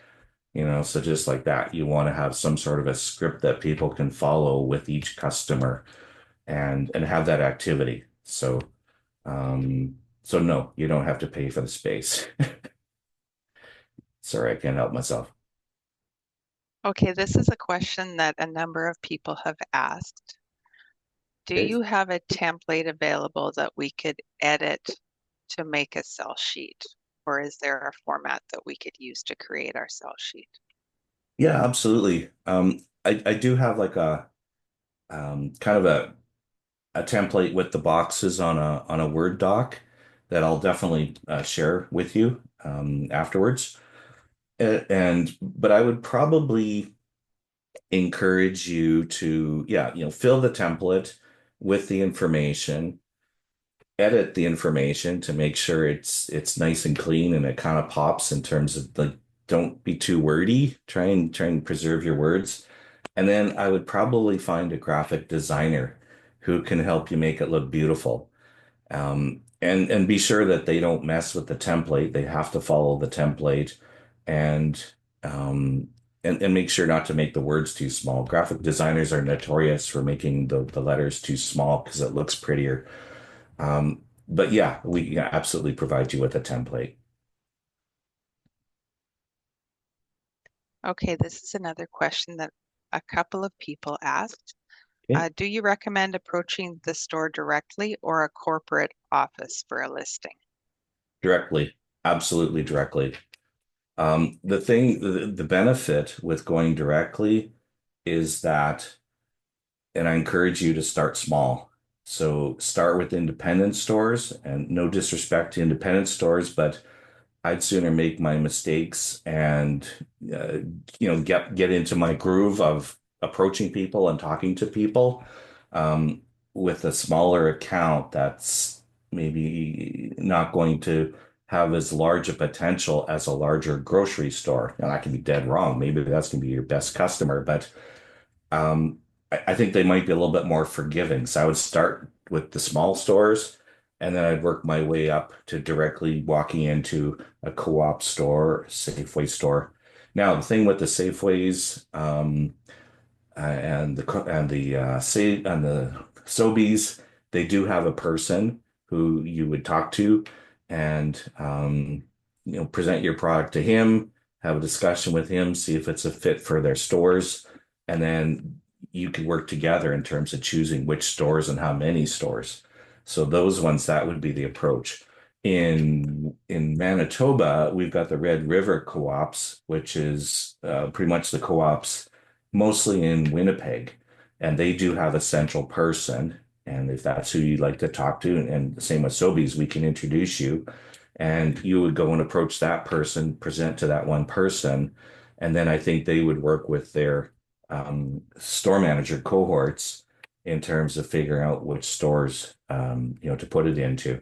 Speaker 2: So just like that, you want to have some sort of a script that people can follow with each customer and have that activity. So no, you don't have to pay for the space. Sorry, I can't help myself.
Speaker 1: Okay, this is a question that a number of people have asked. Do
Speaker 2: Okay.
Speaker 1: you have a template available that we could edit to make a sell sheet? Or is there a format that we could use to create our sell sheet?
Speaker 2: Yeah, absolutely. I do have like a kind of a template with the boxes on a Word doc that I'll definitely share with you afterwards. But I would probably encourage you to, yeah, fill the template with the information, edit the information to make sure it's nice and clean and it kind of pops in terms of like, don't be too wordy. Try and preserve your words. And then I would probably find a graphic designer who can help you make it look beautiful. And be sure that they don't mess with the template. They have to follow the template and um, and make sure not to make the words too small. Graphic designers are notorious for making the letters too small because it looks prettier. But yeah, we can absolutely provide you with a template.
Speaker 1: Okay, this is another question that a couple of people asked.
Speaker 2: Okay.
Speaker 1: Do you recommend approaching the store directly or a corporate office for a listing?
Speaker 2: Directly, absolutely directly. The benefit with going directly is that, and I encourage you to start small. So start with independent stores, and no disrespect to independent stores, but I'd sooner make my mistakes and uh, get into my groove of approaching people and talking to people um, with a smaller account that's maybe not going to have as large a potential as a larger grocery store. Now, that can be dead wrong. Maybe that's going to be your best customer, but I think they might be a little bit more forgiving. So I would start with the small stores and then I'd work my way up to directly walking into a co-op store, Safeway store. Now, the thing with the Safeways, and the Sobeys, they do have a person who you would talk to and present your product to him, have a discussion with him, see if it's a fit for their stores, and then you can work together in terms of choosing which stores and how many stores. So those ones, that would be the approach. In Manitoba, we've got the Red River Co-ops, which is pretty much the co-ops mostly in Winnipeg, and they do have a central person. And if that's who you'd like to talk to, and the same with Sobeys, we can introduce you, and you would go and approach that person, present to that one person, and then I think they would work with their store manager cohorts in terms of figuring out which stores to put it into.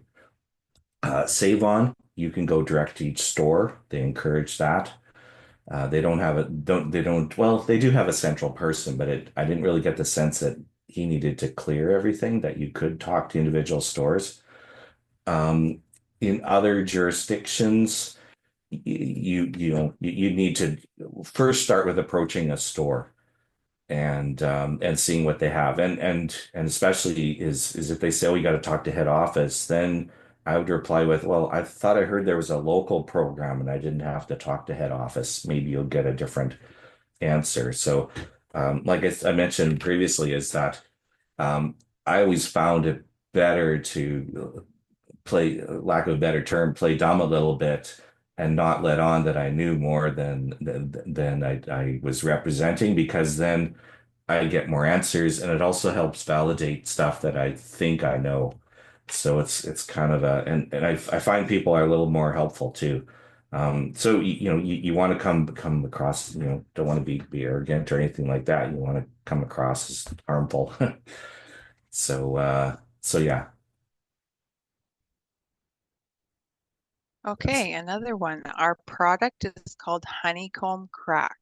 Speaker 2: Save On, you can go direct to each store. They encourage that. They don't have a don't they don't well, they do have a central person, but I didn't really get the sense that he needed to clear everything, that you could talk to individual stores. Um, in other jurisdictions, you need to first start with approaching a store and seeing what they have, and especially is if they say, oh, you got to talk to head office, then I would reply with, well, I thought I heard there was a local program and I didn't have to talk to head office. Maybe you'll get a different answer. So like I mentioned previously, is that um, I always found it better to play, lack of a better term, play dumb a little bit and not let on that I knew more than I was representing, because then I get more answers, and it also helps validate stuff that I think I know. So it's kind of a and I find people are a little more helpful too. So you want to come across, don't want to be arrogant or anything like that. You want to come across as harmful. So yeah.
Speaker 1: Okay, another one. Our product is called Honeycomb Crack.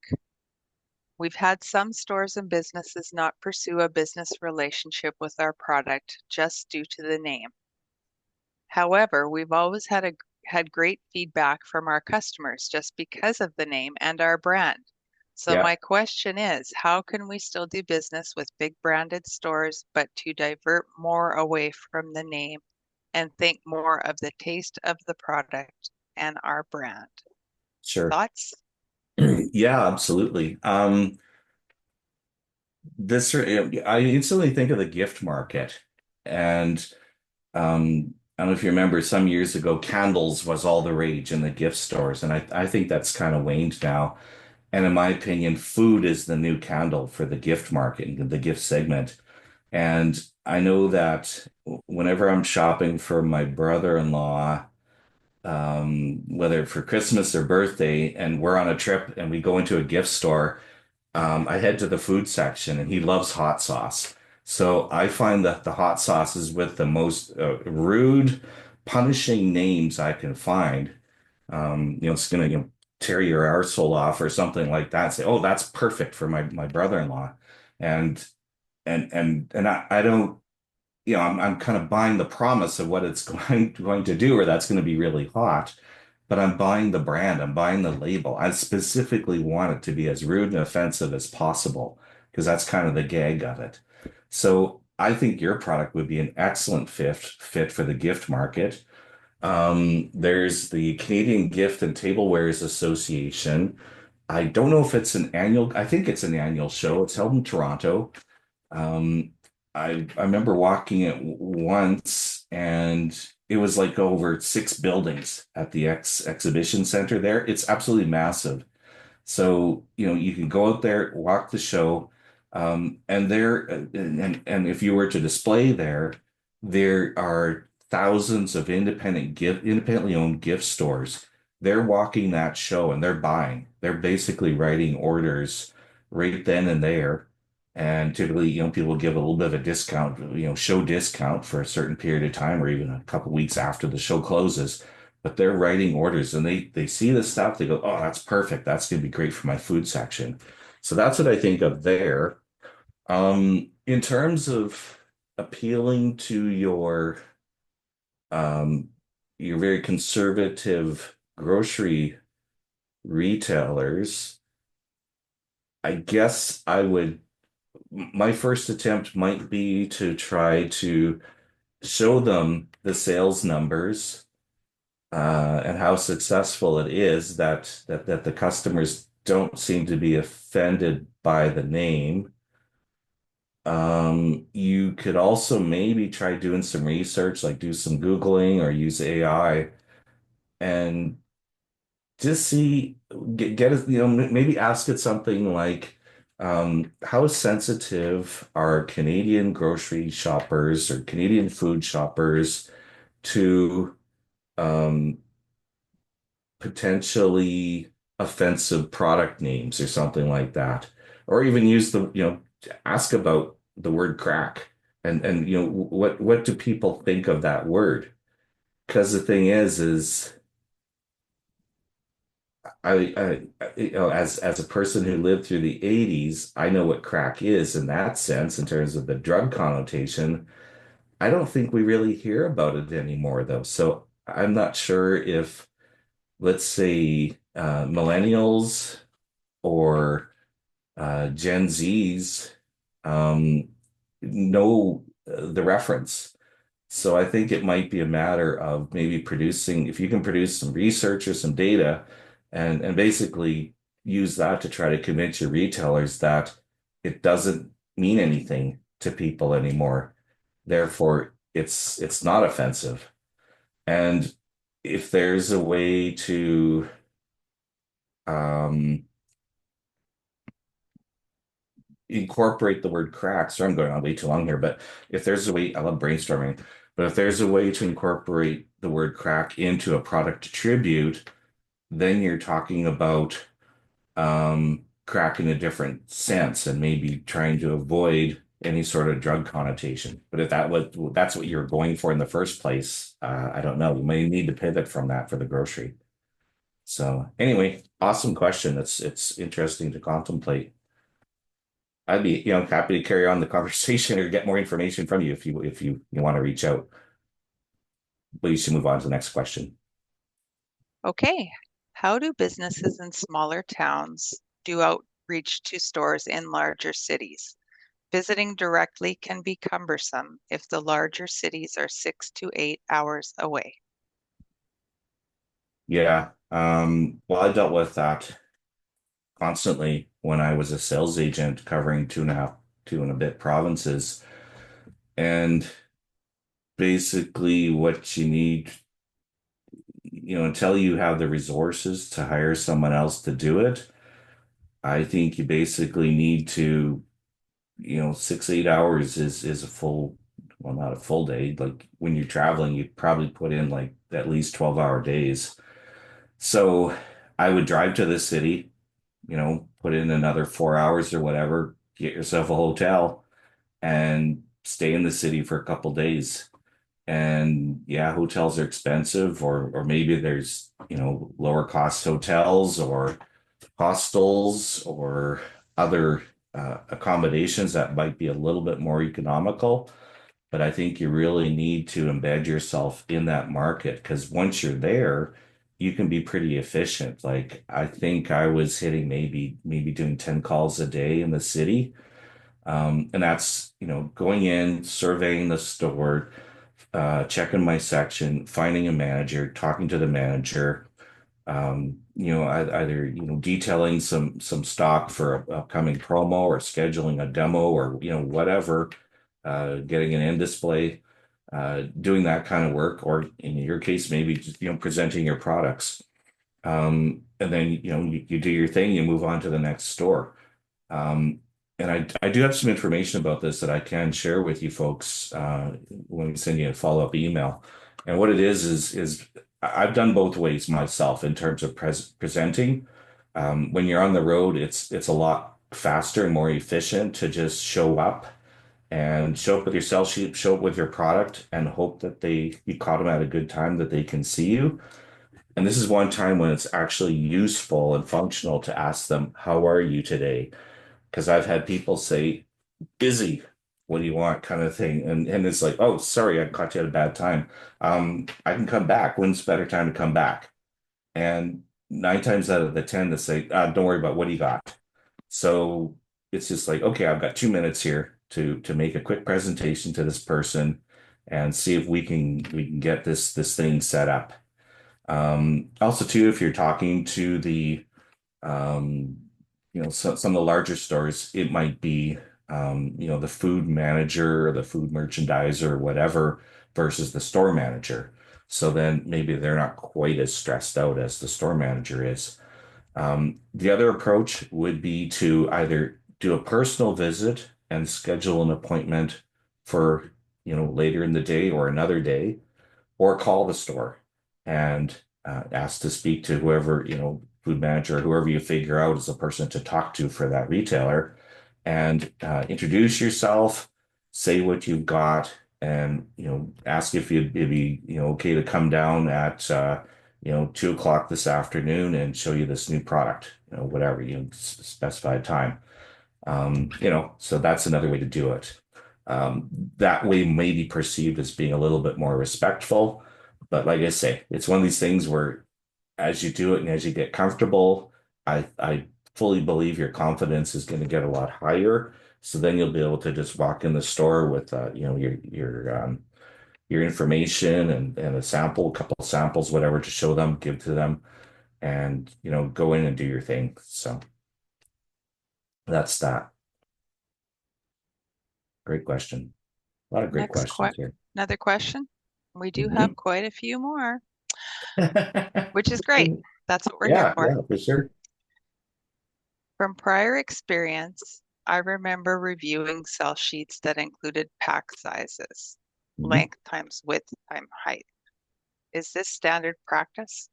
Speaker 1: We've had some stores and businesses not pursue a business relationship with our product just due to the name. However, we've always had great feedback from our customers just because of the name and our brand. So
Speaker 2: Yeah,
Speaker 1: my question is, how can we still do business with big branded stores, but to divert more away from the name and think more of the taste of the product and our brand?
Speaker 2: sure.
Speaker 1: Thoughts?
Speaker 2: Yeah, absolutely. This I instantly think of the gift market, and I don't know if you remember some years ago, candles was all the rage in the gift stores, and I think that's kind of waned now. And in my opinion, food is the new candle for the gift market and the gift segment. And I know that whenever I'm shopping for my brother-in-law, whether for Christmas or birthday, and we're on a trip and we go into a gift store, I head to the food section and he loves hot sauce. So I find that the hot sauces with the most rude, punishing names I can find, it's gonna, tear your arsehole off or something like that. Say, oh, that's perfect for my brother-in-law. And I don't, I'm kind of buying the promise of what it's going to do, or that's going to be really hot. But I'm buying the brand, I'm buying the label. I specifically want it to be as rude and offensive as possible because that's kind of the gag of it. So I think your product would be an excellent fit for the gift market. There's the Canadian Gift and Tablewares Association. I don't know if it's an annual, I think it's an annual show. It's held in Toronto. Um, I remember walking it once, and it was like over 6 buildings at the exhibition center there. It's absolutely massive. So, you can go out there, walk the show, and and if you were to display there, there are thousands of independently owned gift stores. They're walking that show and they're buying. They're basically writing orders right then and there. And typically, people give a little bit of a discount, show discount for a certain period of time or even a couple weeks after the show closes, but they're writing orders and they see the stuff, they go, oh, that's perfect, that's going to be great for my food section. So that's what I think of there. In terms of appealing to um your very conservative grocery retailers, I guess my first attempt might be to try to show them the sales numbers and how successful it is that the customers don't seem to be offended by the name. You could also maybe try doing some research, like do some Googling or use AI and just see, get it, maybe ask it something like, how sensitive are Canadian grocery shoppers or Canadian food shoppers to um, potentially offensive product names or something like that, or even use ask about the word crack and what do people think of that word? Because the thing is as a person who lived through the 80s, I know what crack is in that sense in terms of the drug connotation. I don't think we really hear about it anymore though. So I'm not sure if, let's say, millennials or Gen Zs um, know the reference. So I think it might be a matter of maybe producing, if you can produce some research or some data and basically use that to try to convince your retailers that it doesn't mean anything to people anymore. Therefore, it's not offensive. And if there's a way um, incorporate the word crack, so I'm going on way too long here, but if there's a way, I love brainstorming, but if there's a way to incorporate the word crack into a product attribute, then you're talking about crack in a different sense and maybe trying to avoid any sort of drug connotation. But if that's what you're going for in the first place, I don't know. You may need to pivot from that for the grocery. So anyway, awesome question. It's interesting to contemplate. I'd be, happy to carry on the conversation or get more information from you if you want to reach out. But you should move on to the next question.
Speaker 1: Okay. How do businesses in smaller towns do outreach to stores in larger cities? Visiting directly can be cumbersome if the larger cities are 6 to 8 hours away.
Speaker 2: Yeah. Well, I dealt with that constantly when I was a sales agent covering two and a bit provinces. And basically what you need, until you have the resources to hire someone else to do it, I think you basically need to, 6, 8 hours is a full, well, not a full day. Like when you're traveling, you probably put in like at least 12-hour days. So I would drive to the city, put in another 4 hours or whatever, get yourself a hotel and stay in the city for a couple days. And yeah, hotels are expensive, or maybe there's, lower cost hotels or hostels or other accommodations that might be a little bit more economical. But I think you really need to embed yourself in that market because once you're there, you can be pretty efficient. Like I think I was hitting maybe doing 10 calls a day in the city. And that's, going in, surveying the store, checking my section, finding a manager, talking to the manager, either, detailing some stock for a upcoming promo or scheduling a demo or, whatever, getting an end display, doing that kind of work, or in your case, maybe just, presenting your products. And then, you do your thing, you move on to the next store. Um, and I do have some information about this that I can share with you folks when we send you a follow-up email. And what it is I've done both ways myself in terms of presenting. When you're on the road, it's a lot faster and more efficient to just show up with your sell sheet, show up with your product, and hope that you caught them at a good time that they can see you. And this is one time when it's actually useful and functional to ask them, "How are you today?" Because I've had people say, "Busy, what do you want?" kind of thing. And it's like, "Oh, sorry, I caught you at a bad time. I can come back. When's a better time to come back?" And 9 times out of the 10, they say, "Don't worry about what do you got." So it's just like, okay, I've got 2 minutes here to make a quick presentation to this person and see if we can get this thing set up. Also, too, if you're talking to the um, some of the larger stores, it might be, the food manager or the food merchandiser or whatever versus the store manager. So then maybe they're not quite as stressed out as the store manager is. The other approach would be to either do a personal visit and schedule an appointment for, later in the day or another day, or call the store and ask to speak to whoever, food manager, or whoever you figure out is the person to talk to for that retailer, and introduce yourself, say what you've got, and ask if it'd be okay to come down at 2 o'clock this afternoon and show you this new product, whatever you specify a time. So that's another way to do it. That way may be perceived as being a little bit more respectful. But like I say, it's one of these things where as you do it and as you get comfortable, I fully believe your confidence is going to get a lot higher. So then you'll be able to just walk in the store with your information and a sample, a couple of samples, whatever, to show them, give to them, and go in and do your thing. So that's that. Great question. A lot of great
Speaker 1: Next que
Speaker 2: questions here.
Speaker 1: Another question. We do have
Speaker 2: Mhm.
Speaker 1: quite a few more, which is great. That's what we're here
Speaker 2: Yeah,
Speaker 1: for.
Speaker 2: yeah, for sure.
Speaker 1: From prior experience, I remember reviewing sell sheets that included pack sizes,
Speaker 2: Mhm.
Speaker 1: length times width times height. Is this standard practice?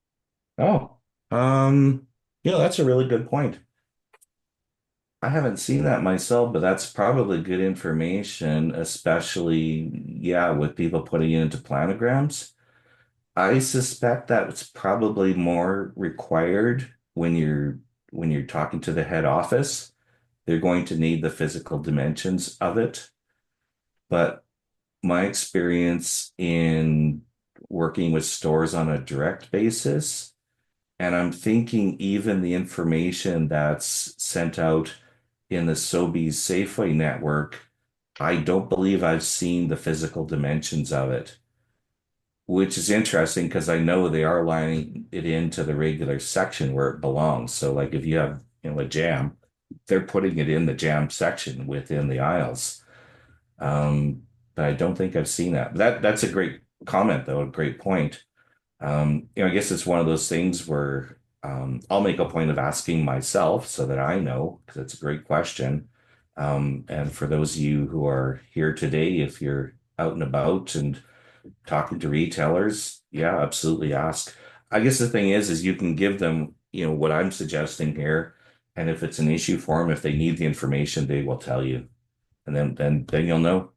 Speaker 2: Oh, um, that's a really good point. I haven't seen that myself, but that's probably good information, especially, yeah, with people putting it into planograms. I suspect that it's probably more required when you're talking to the head office. They're going to need the physical dimensions of it. But my experience in working with stores on a direct basis, and I'm thinking even the information that's sent out in the Sobeys Safeway network, I don't believe I've seen the physical dimensions of it, which is interesting because I know they are lining it into the regular section where it belongs. So like if you have, a jam, they're putting it in the jam section within the aisles. Um, but I don't think I've seen that. That's a great comment though, a great point. I guess it's one of those things where I'll make a point of asking myself so that I know, because it's a great question. And for those of you who are here today, if you're out and about and talking to retailers, yeah, absolutely ask. I guess the thing is you can give them, what I'm suggesting here, and if it's an issue for them, if they need the information, they will tell you, and then you'll know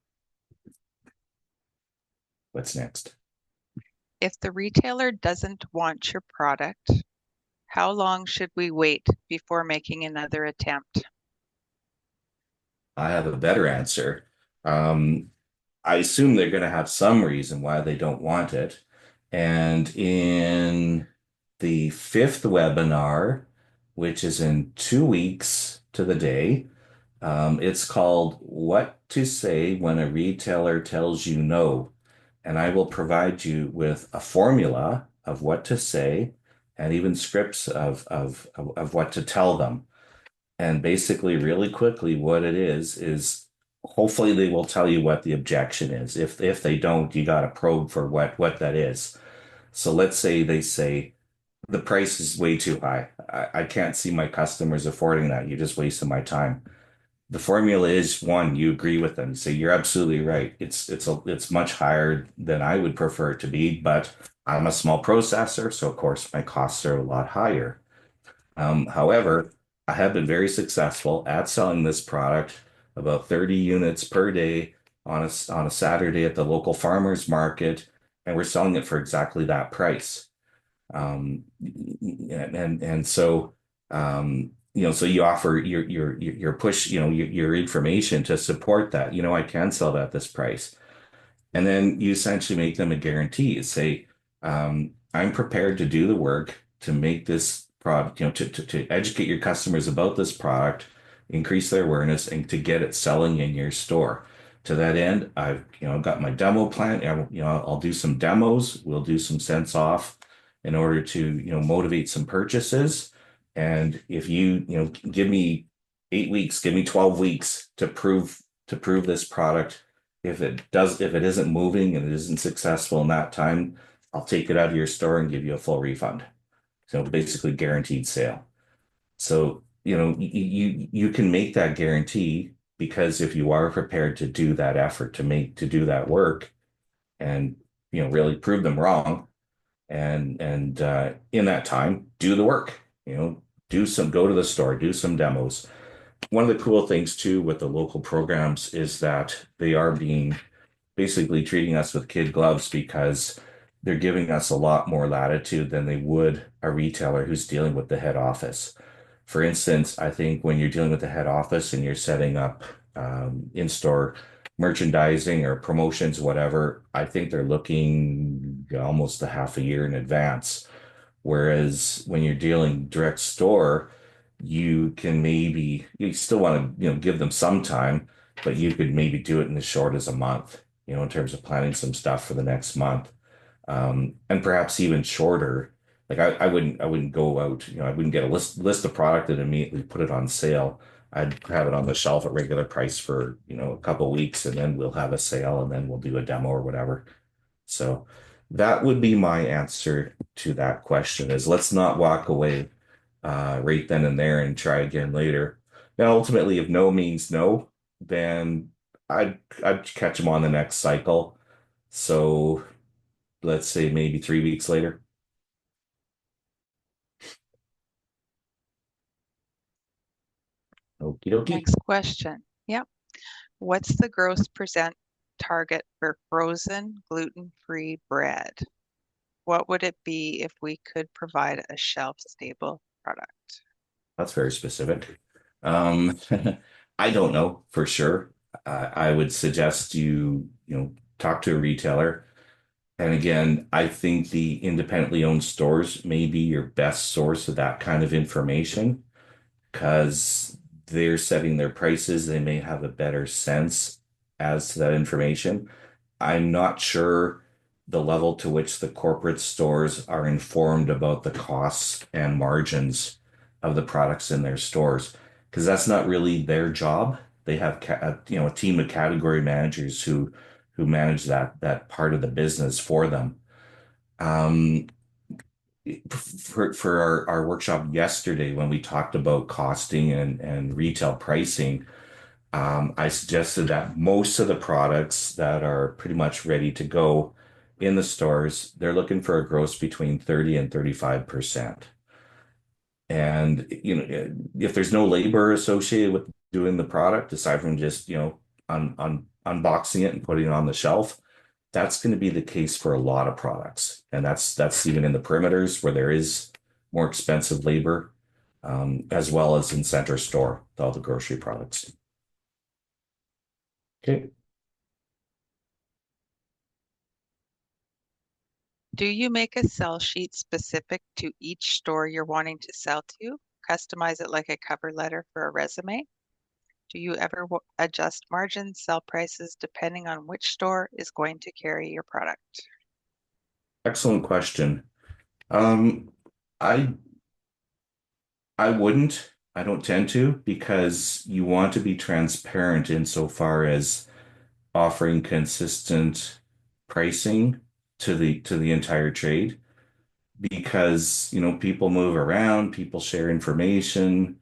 Speaker 2: what's next.
Speaker 1: If the retailer doesn't want your product, how long should we wait before making another attempt?
Speaker 2: I have a better answer. Um, I assume they're going to have some reason why they don't want it. And in the fifth webinar, which is in 2 weeks to the day, it's called What to Say When a Retailer Tells You No. And I will provide you with a formula of what to say and even scripts of what to tell them. And basically, really quickly, what it is hopefully they will tell you what the objection is. If they don't, you got to probe for what that is. So let's say they say the price is way too high. I can't see my customers affording that. You're just wasting my time. The formula is one, you agree with them. You say you're absolutely right. It's much higher than I would prefer it to be, but I'm a small processor, so of course my costs are a lot higher. However, I have been very successful at selling this product, about 30 units per day on a Saturday at the local farmers market, and we're selling it for exactly that price. And so so you offer your push, your information to support that. I can sell that at this price. And then you essentially make them a guarantee. You say, I'm prepared to do the work to make this product, to educate your customers about this product, increase their awareness, and to get it selling in your store. To that end, I've got my demo plan. I'll do some demos. We'll do some cents off in order to, motivate some purchases. And if give me 8 weeks, give me 12 weeks to prove this product, if it isn't moving and it isn't successful in that time, I'll take it out of your store and give you a full refund. So basically guaranteed sale. So, you can make that guarantee because if you are prepared to do that effort to do that work and, really prove them wrong and in that time, do the work, go to the store, do some demos. One of the cool things too with the local programs is that they are being basically treating us with kid gloves because they're giving us a lot more latitude than they would a retailer who's dealing with the head office. For instance, I think when you're dealing with the head office and you're setting up in-store merchandising or promotions, whatever, I think they're looking almost a half a year in advance. Whereas when you're dealing direct store, you still want to, give them some time, but you could maybe do it in as short as a month, in terms of planning some stuff for the next month. And perhaps even shorter. Like I wouldn't go out, I wouldn't get a list of product and immediately put it on sale. I'd have it on the shelf at regular price for, a couple of weeks and then we'll have a sale and then we'll do a demo or whatever. So that would be my answer to that question is let's not walk away right then and there and try again later. And ultimately, if no means no, then I'd catch them on the next cycle. So let's say maybe 3 weeks later. Okie dokie.
Speaker 1: Next question. Yep. What's the gross percent target for frozen gluten-free bread? What would it be if we could provide a shelf-stable product?
Speaker 2: That's very specific. Um, I don't know for sure. I would suggest you talk to a retailer. And again, I think the independently owned stores may be your best source of that kind of information because they're setting their prices. They may have a better sense as to that information. I'm not sure the level to which the corporate stores are informed about the costs and margins of the products in their stores because that's not really their job. They have a team of category managers who manage that part of the business for them. Um, for our workshop yesterday when we talked about costing and retail pricing, I suggested that most of the products that are pretty much ready to go in the stores, they're looking for a gross between 30 and 35%. And if there's no labor associated with doing the product, aside from just on unboxing it and putting it on the shelf, that's going to be the case for a lot of products, and that's even in the perimeters where there is more expensive labor, as well as in center store, all the grocery products. Okay.
Speaker 1: Do you make a sell sheet specific to each store you're wanting to sell to? Customize it like a cover letter for a resume? Do you ever adjust margins, sell prices depending on which store is going to carry your product?
Speaker 2: Excellent question. Um, I I wouldn't. I don't tend to because you want to be transparent insofar as offering consistent pricing to the entire trade because people move around, people share information.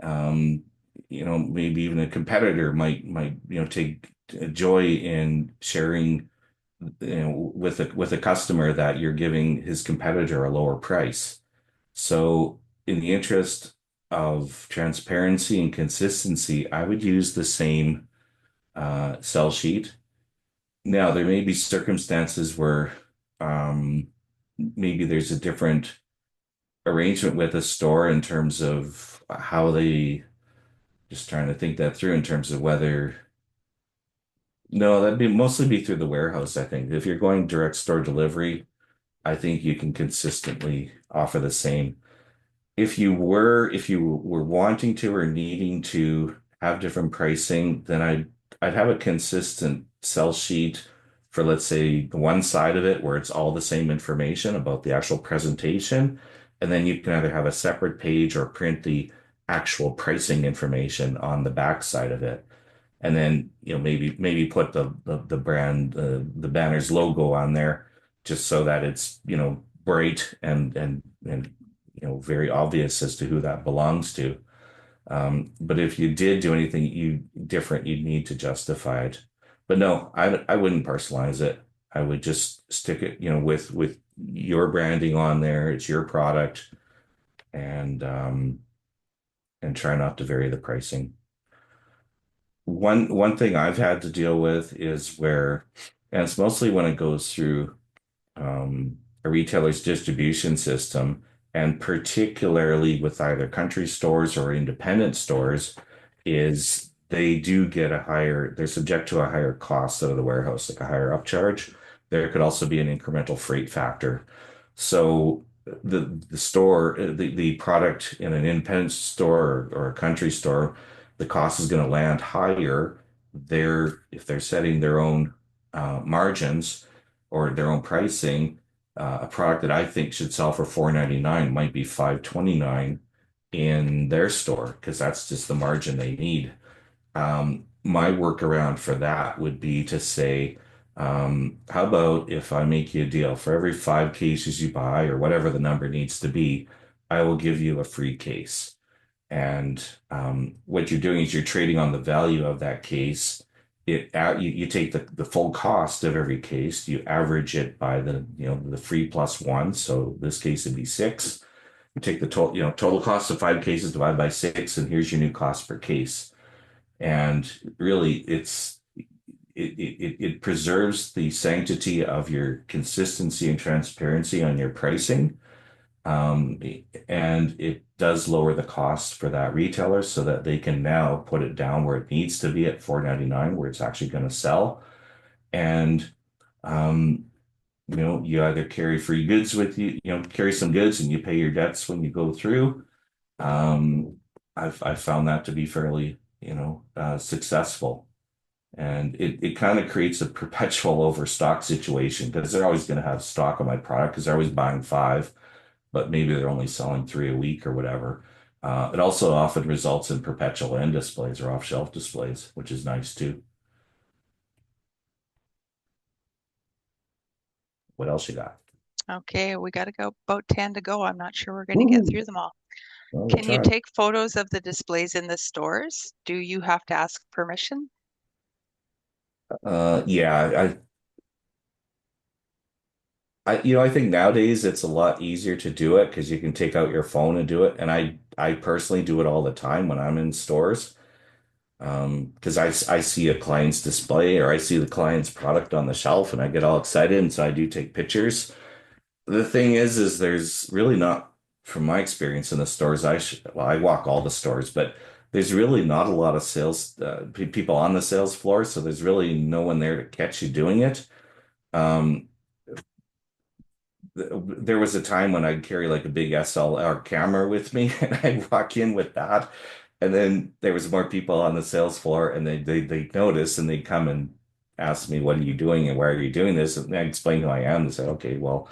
Speaker 2: Um, maybe even a competitor might take joy in sharing with a customer that you're giving his competitor a lower price. So, in the interest of transparency and consistency, I would use the same sell sheet. Now, there may be circumstances where maybe there's a different arrangement with a store in terms of how they, just trying to think that through in terms of whether, no, that'd be mostly be through the warehouse, I think. If you're going direct store delivery, I think you can consistently offer the same. If you were wanting to or needing to have different pricing, then I'd have a consistent sell sheet for, let's say, the one side of it where it's all the same information about the actual presentation, and then you can either have a separate page or print the actual pricing information on the back side of it. And then maybe put the brand the banner's logo on there just so that it's bright and very obvious as to who that belongs to. But if you did do anything different, you'd need to justify it. But no, I wouldn't personalize it. I would just stick it, with your branding on there. It's your product, and try not to vary the pricing. One thing I've had to deal with is and it's mostly when it goes through a retailer's distribution system, and particularly with either country stores or independent stores, is they're subject to a higher cost out of the warehouse, like a higher upcharge. There could also be an incremental freight factor. So the product in an independent store or a country store, the cost is going to land higher. If they're setting their own margins or their own pricing, a product that I think should sell for $4.99 might be $5.29 in their store because that's just the margin they need. My workaround for that would be to say, how about if I make you a deal for every 5 cases you buy or whatever the number needs to be, I will give you a free case. And what you're doing is you're trading on the value of that case. You take the full cost of every case, you average it by the free plus one. So this case would be six. You take the total cost of five cases divided by six, and here's your new cost per case. And really, it preserves the sanctity of your consistency and transparency on your pricing. Um, and it does lower the cost for that retailer so that they can now put it down where it needs to be at $4.99, where it's actually going to sell. And um, you either carry free goods with you, carry some goods and you pay your debts when you go through. Um, I've found that to be fairly, successful. And it kind of creates a perpetual overstock situation because they're always going to have stock of my product because they're always buying five, but maybe they're only selling three a week or whatever. It also often results in perpetual end displays or off-shelf displays, which is nice too. What else you got?
Speaker 1: Okay, we got to go about 10 to go. I'm not sure we're going to get
Speaker 2: Woo!
Speaker 1: through them all.
Speaker 2: Well, we'll
Speaker 1: Can you
Speaker 2: try.
Speaker 1: take photos of the displays in the stores? Do you have to ask permission?
Speaker 2: Yeah, I think nowadays it's a lot easier to do it because you can take out your phone and do it. And I personally do it all the time when I'm in stores. Because I see a client's display or I see the client's product on the shelf and I get all excited. And so I do take pictures. The thing is there's really not, from my experience in the stores, well, I walk all the stores, but there's really not a lot of sales people on the sales floor. So there's really no one there to catch you doing it. Um, there was a time when I'd carry like a big SLR camera with me and I'd walk in with that. And then there was more people on the sales floor and they notice and they come and ask me, what are you doing and why are you doing this? And I explain who I am. They said, okay, well,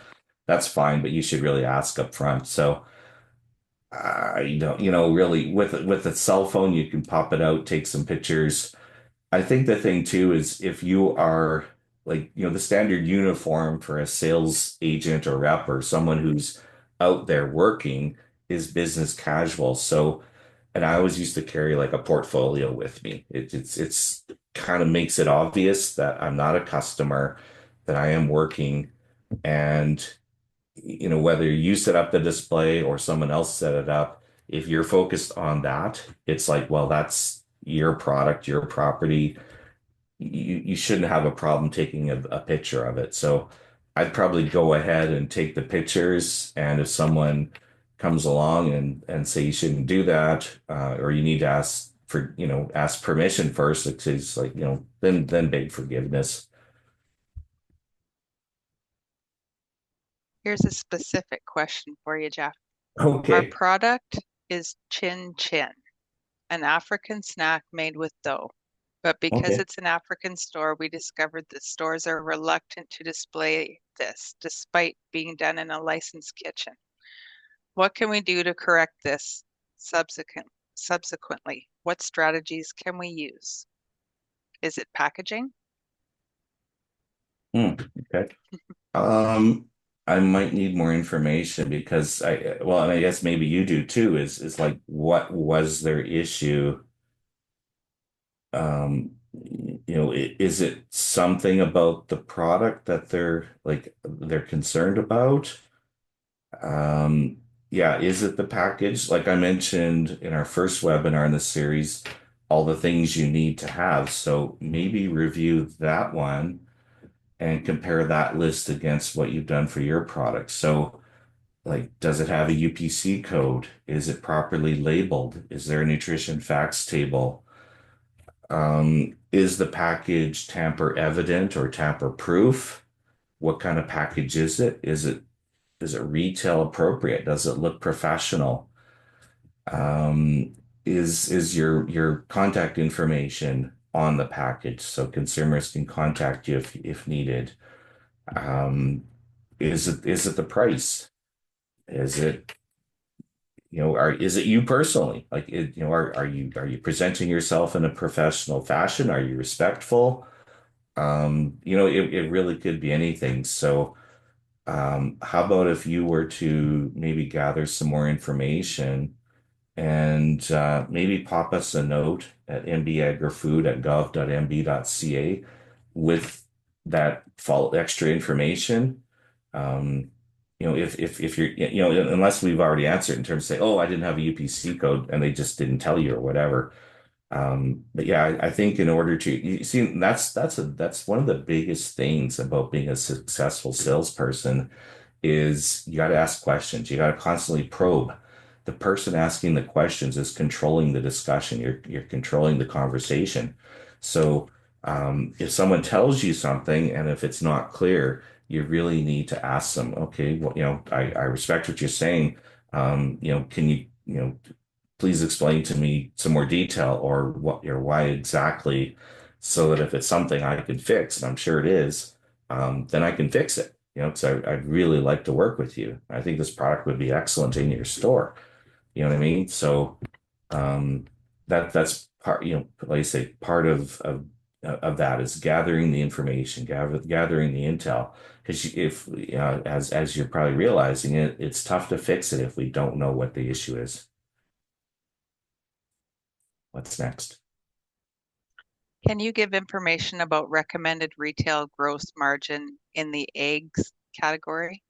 Speaker 2: that's fine, but you should really ask up front. So I don't, really with a cell phone, you can pop it out, take some pictures. I think the thing too is if you are like, the standard uniform for a sales agent or rep or someone who's out there working is business casual. So, and I always used to carry like a portfolio with me. It's kind of makes it obvious that I'm not a customer, that I am working, and whether you set up the display or someone else set it up, if you're focused on that, it's like, well, that's your product, your property. You shouldn't have a problem taking a picture of it. So I'd probably go ahead and take the pictures. And if someone comes along and say you shouldn't do that, or you need to ask permission first, it's like, then beg forgiveness.
Speaker 1: Here's a specific question for you, Jeff. Our
Speaker 2: Okay.
Speaker 1: product is Chin Chin, an African snack made with dough. But because
Speaker 2: Okay.
Speaker 1: it's an African store, we discovered that stores are reluctant to display this, despite being done in a licensed kitchen. What can we do to correct this subsequently? What strategies can we use? Is it packaging?
Speaker 2: Hmm. Okay. Um, I might need more information because well, and I guess maybe you do too, is like what was their issue? Is it something about the product that they're concerned about? Um, yeah, is it the package? Like I mentioned in our first webinar in the series, all the things you need to have. So maybe review that one and compare that list against what you've done for your product. So, like, does it have a UPC code? Is it properly labeled? Is there a nutrition facts table? Is the package tamper evident or tamper proof? What kind of package is it? Is it retail appropriate? Does it look professional? Um, is your contact information on the package so consumers can contact you if needed? Um, is it the price? Is it is it you personally? Like are you presenting yourself in a professional fashion? Are you respectful? It really could be anything. So, how about if you were to maybe gather some more information and maybe pop us a note at mbagrofood@gov.mb.ca with that follow extra information. Um, if you're, unless we've already answered in terms of say, oh, I didn't have a UPC code and they just didn't tell you or whatever. But yeah, I think in order to you see that's one of the biggest things about being a successful salesperson is you got to ask questions. You got to constantly probe. The person asking the questions is controlling the discussion. You're controlling the conversation. So if someone tells you something and if it's not clear, you really need to ask them, okay, well, I respect what you're saying. Can you please explain to me some more detail or what or why exactly, so that if it's something I can fix, and I'm sure it is, then I can fix it. Because I'd really like to work with you. I think this product would be excellent in your store. You know what I mean? So um, that's part, like I say, part of that is gathering the information, gathering the intel. Because if as you're probably realizing it's tough to fix it if we don't know what the issue is. What's next?
Speaker 1: Can you give information about recommended retail gross margin in the eggs category?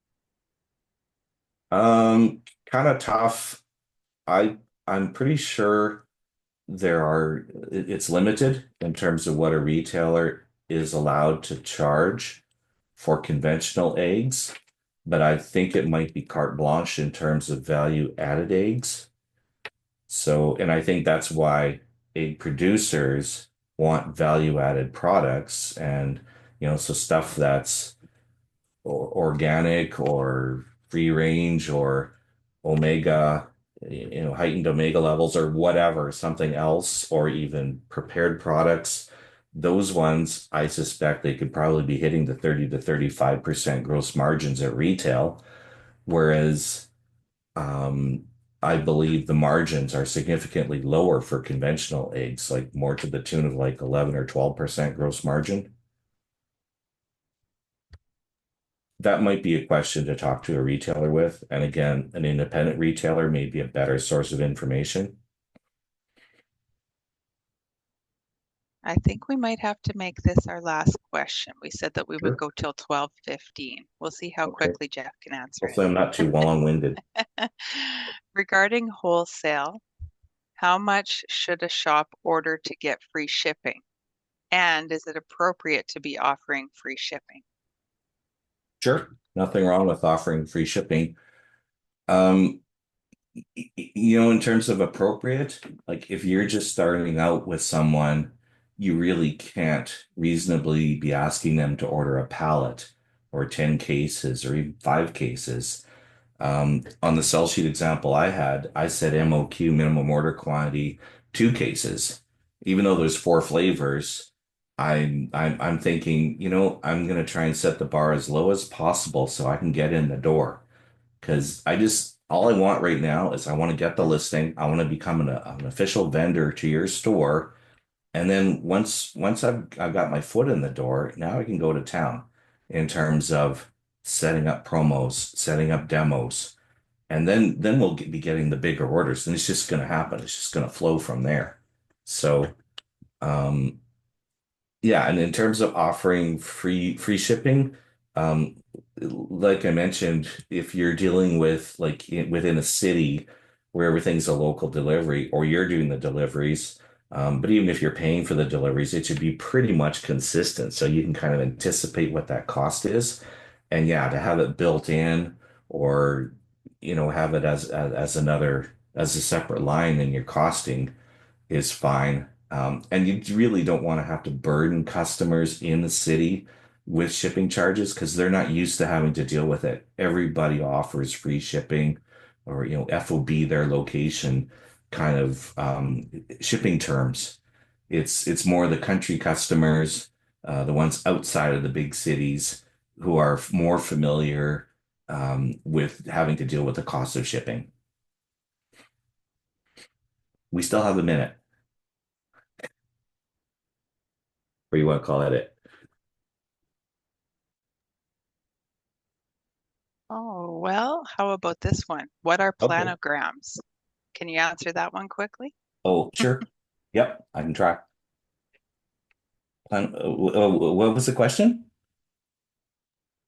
Speaker 2: Kind of tough. I I'm pretty sure it's limited in terms of what a retailer is allowed to charge for conventional eggs, but I think it might be carte blanche in terms of value added eggs. So, and I think that's why egg producers want value added products and so stuff that's or organic or free range or omega, heightened omega levels or whatever, something else, or even prepared products. Those ones, I suspect they could probably be hitting the 30 to 35% gross margins at retail, whereas um, I believe the margins are significantly lower for conventional eggs, like more to the tune of like 11 or 12% gross margin. That might be a question to talk to a retailer with. And again, an independent retailer may be a better source of information.
Speaker 1: I think we might have to make this our last question. We said that we would
Speaker 2: Sure.
Speaker 1: go till 12:15. We'll see how
Speaker 2: Okay.
Speaker 1: quickly Jeff can answer
Speaker 2: Hopefully, I'm not too long-winded.
Speaker 1: it. Regarding wholesale, how much should a shop order to get free shipping? And is it appropriate to be offering free shipping?
Speaker 2: Sure. Nothing wrong with offering free shipping. Um, in terms of appropriate, like if you're just starting out with someone, you really can't reasonably be asking them to order a pallet or 10 cases or even 5 cases. On the sell sheet example I had, I said MOQ, minimum order quantity, 2 cases. Even though there's 4 flavors, I'm thinking, I'm gonna try and set the bar as low as possible so I can get in the door. Because all I want right now is I want to get the listing. I want to become an official vendor to your store. And then once I've got my foot in the door, now I can go to town in terms of setting up promos, setting up demos, and then we'll be getting the bigger orders, and it's just going to happen. It's just going to flow from there. So, um, yeah, and in terms of offering free shipping, um, like I mentioned, if you're dealing with within a city where everything's a local delivery, or you're doing the deliveries, but even if you're paying for the deliveries, it should be pretty much consistent, so you can kind of anticipate what that cost is, and yeah, to have it built in, or have it as a separate line in your costing is fine. And you really don't want to have to burden customers in the city with shipping charges because they're not used to having to deal with it. Everybody offers free shipping or, FOB their location kind of shipping terms. It's more the country customers, the ones outside of the big cities who are more familiar with having to deal with the cost of shipping. We still have a minute. Or you want to call that it?
Speaker 1: Oh, well, how about this one? What are
Speaker 2: Okay.
Speaker 1: planograms? Can you answer that one quickly?
Speaker 2: Oh, sure. Yep, I can try. What was the question?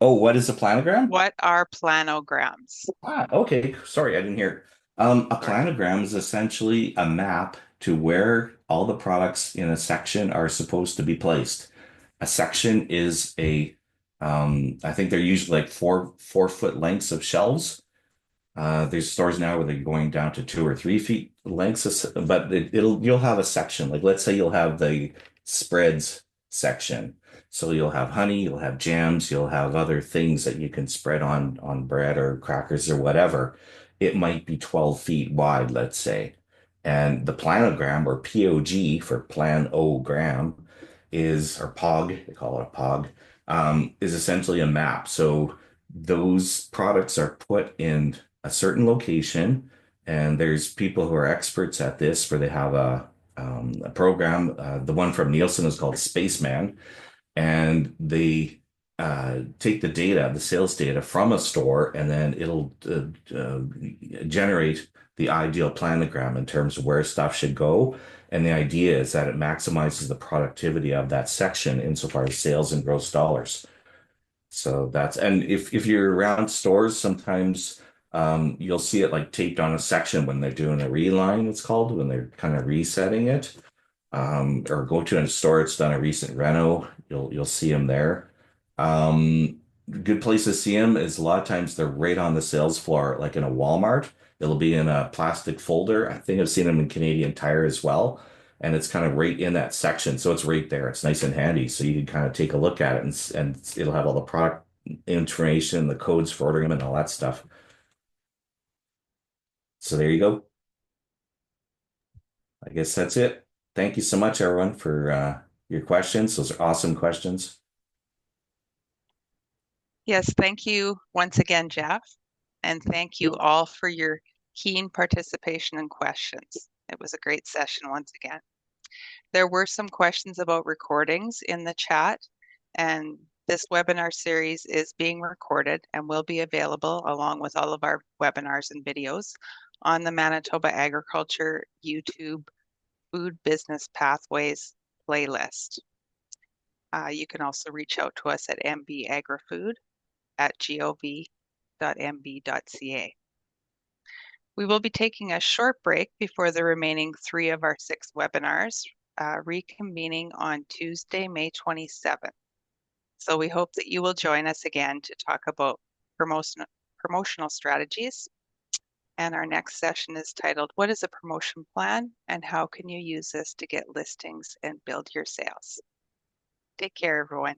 Speaker 2: Oh, what is a planogram?
Speaker 1: What are planograms?
Speaker 2: Okay. Sorry, I didn't hear. A
Speaker 1: Sorry.
Speaker 2: planogram is essentially a map to where all the products in a section are supposed to be placed. A section is I think they're usually like four-foot lengths of shelves. There's stores now where they're going down to 2 or 3 feet lengths, but you'll have a section. Like let's say you'll have the spreads section. So you'll have honey, you'll have jams, you'll have other things that you can spread on bread or crackers or whatever. It might be 12 feet wide, let's say. And the planogram or POG for planogram is, or POG, they call it a POG, is essentially a map. So those products are put in a certain location, and there's people who are experts at this where they have a program. The one from Nielsen is called Spaceman, and they take the data, the sales data from a store, and then it'll generate the ideal planogram in terms of where stuff should go. And the idea is that it maximizes the productivity of that section insofar as sales and gross dollars. So that's, and if you're around stores, sometimes you'll see it like taped on a section when they're doing a reline, it's called, when they're kind of resetting it. Or go to a store that's done a recent reno, you'll see them there. Good place to see them is a lot of times they're right on the sales floor, like in a Walmart. It'll be in a plastic folder. I think I've seen them in Canadian Tire as well. And it's kind of right in that section. So it's right there. It's nice and handy. So you can kind of take a look at it and it'll have all the product information, the codes for ordering them and all that stuff. So there you go. I guess that's it. Thank you so much, everyone, for your questions. Those are awesome questions.
Speaker 1: Yes, thank you once again, Jeff. And thank you all for your keen participation and questions. It was a great session once again. There were some questions about recordings in the chat, and this webinar series is being recorded and will be available along with all of our webinars and videos on the Manitoba Agriculture YouTube Food Business Pathways playlist. You can also reach out to us at mbagrifood@gov.mb.ca. We will be taking a short break before the remaining 3 of our 6 webinars, reconvening on Tuesday, May 27th. So we hope that you will join us again to talk about promotional strategies. And our next session is titled, What is a Promotion Plan and How Can You Use This to Get Listings and Build Your Sales? Take care, everyone.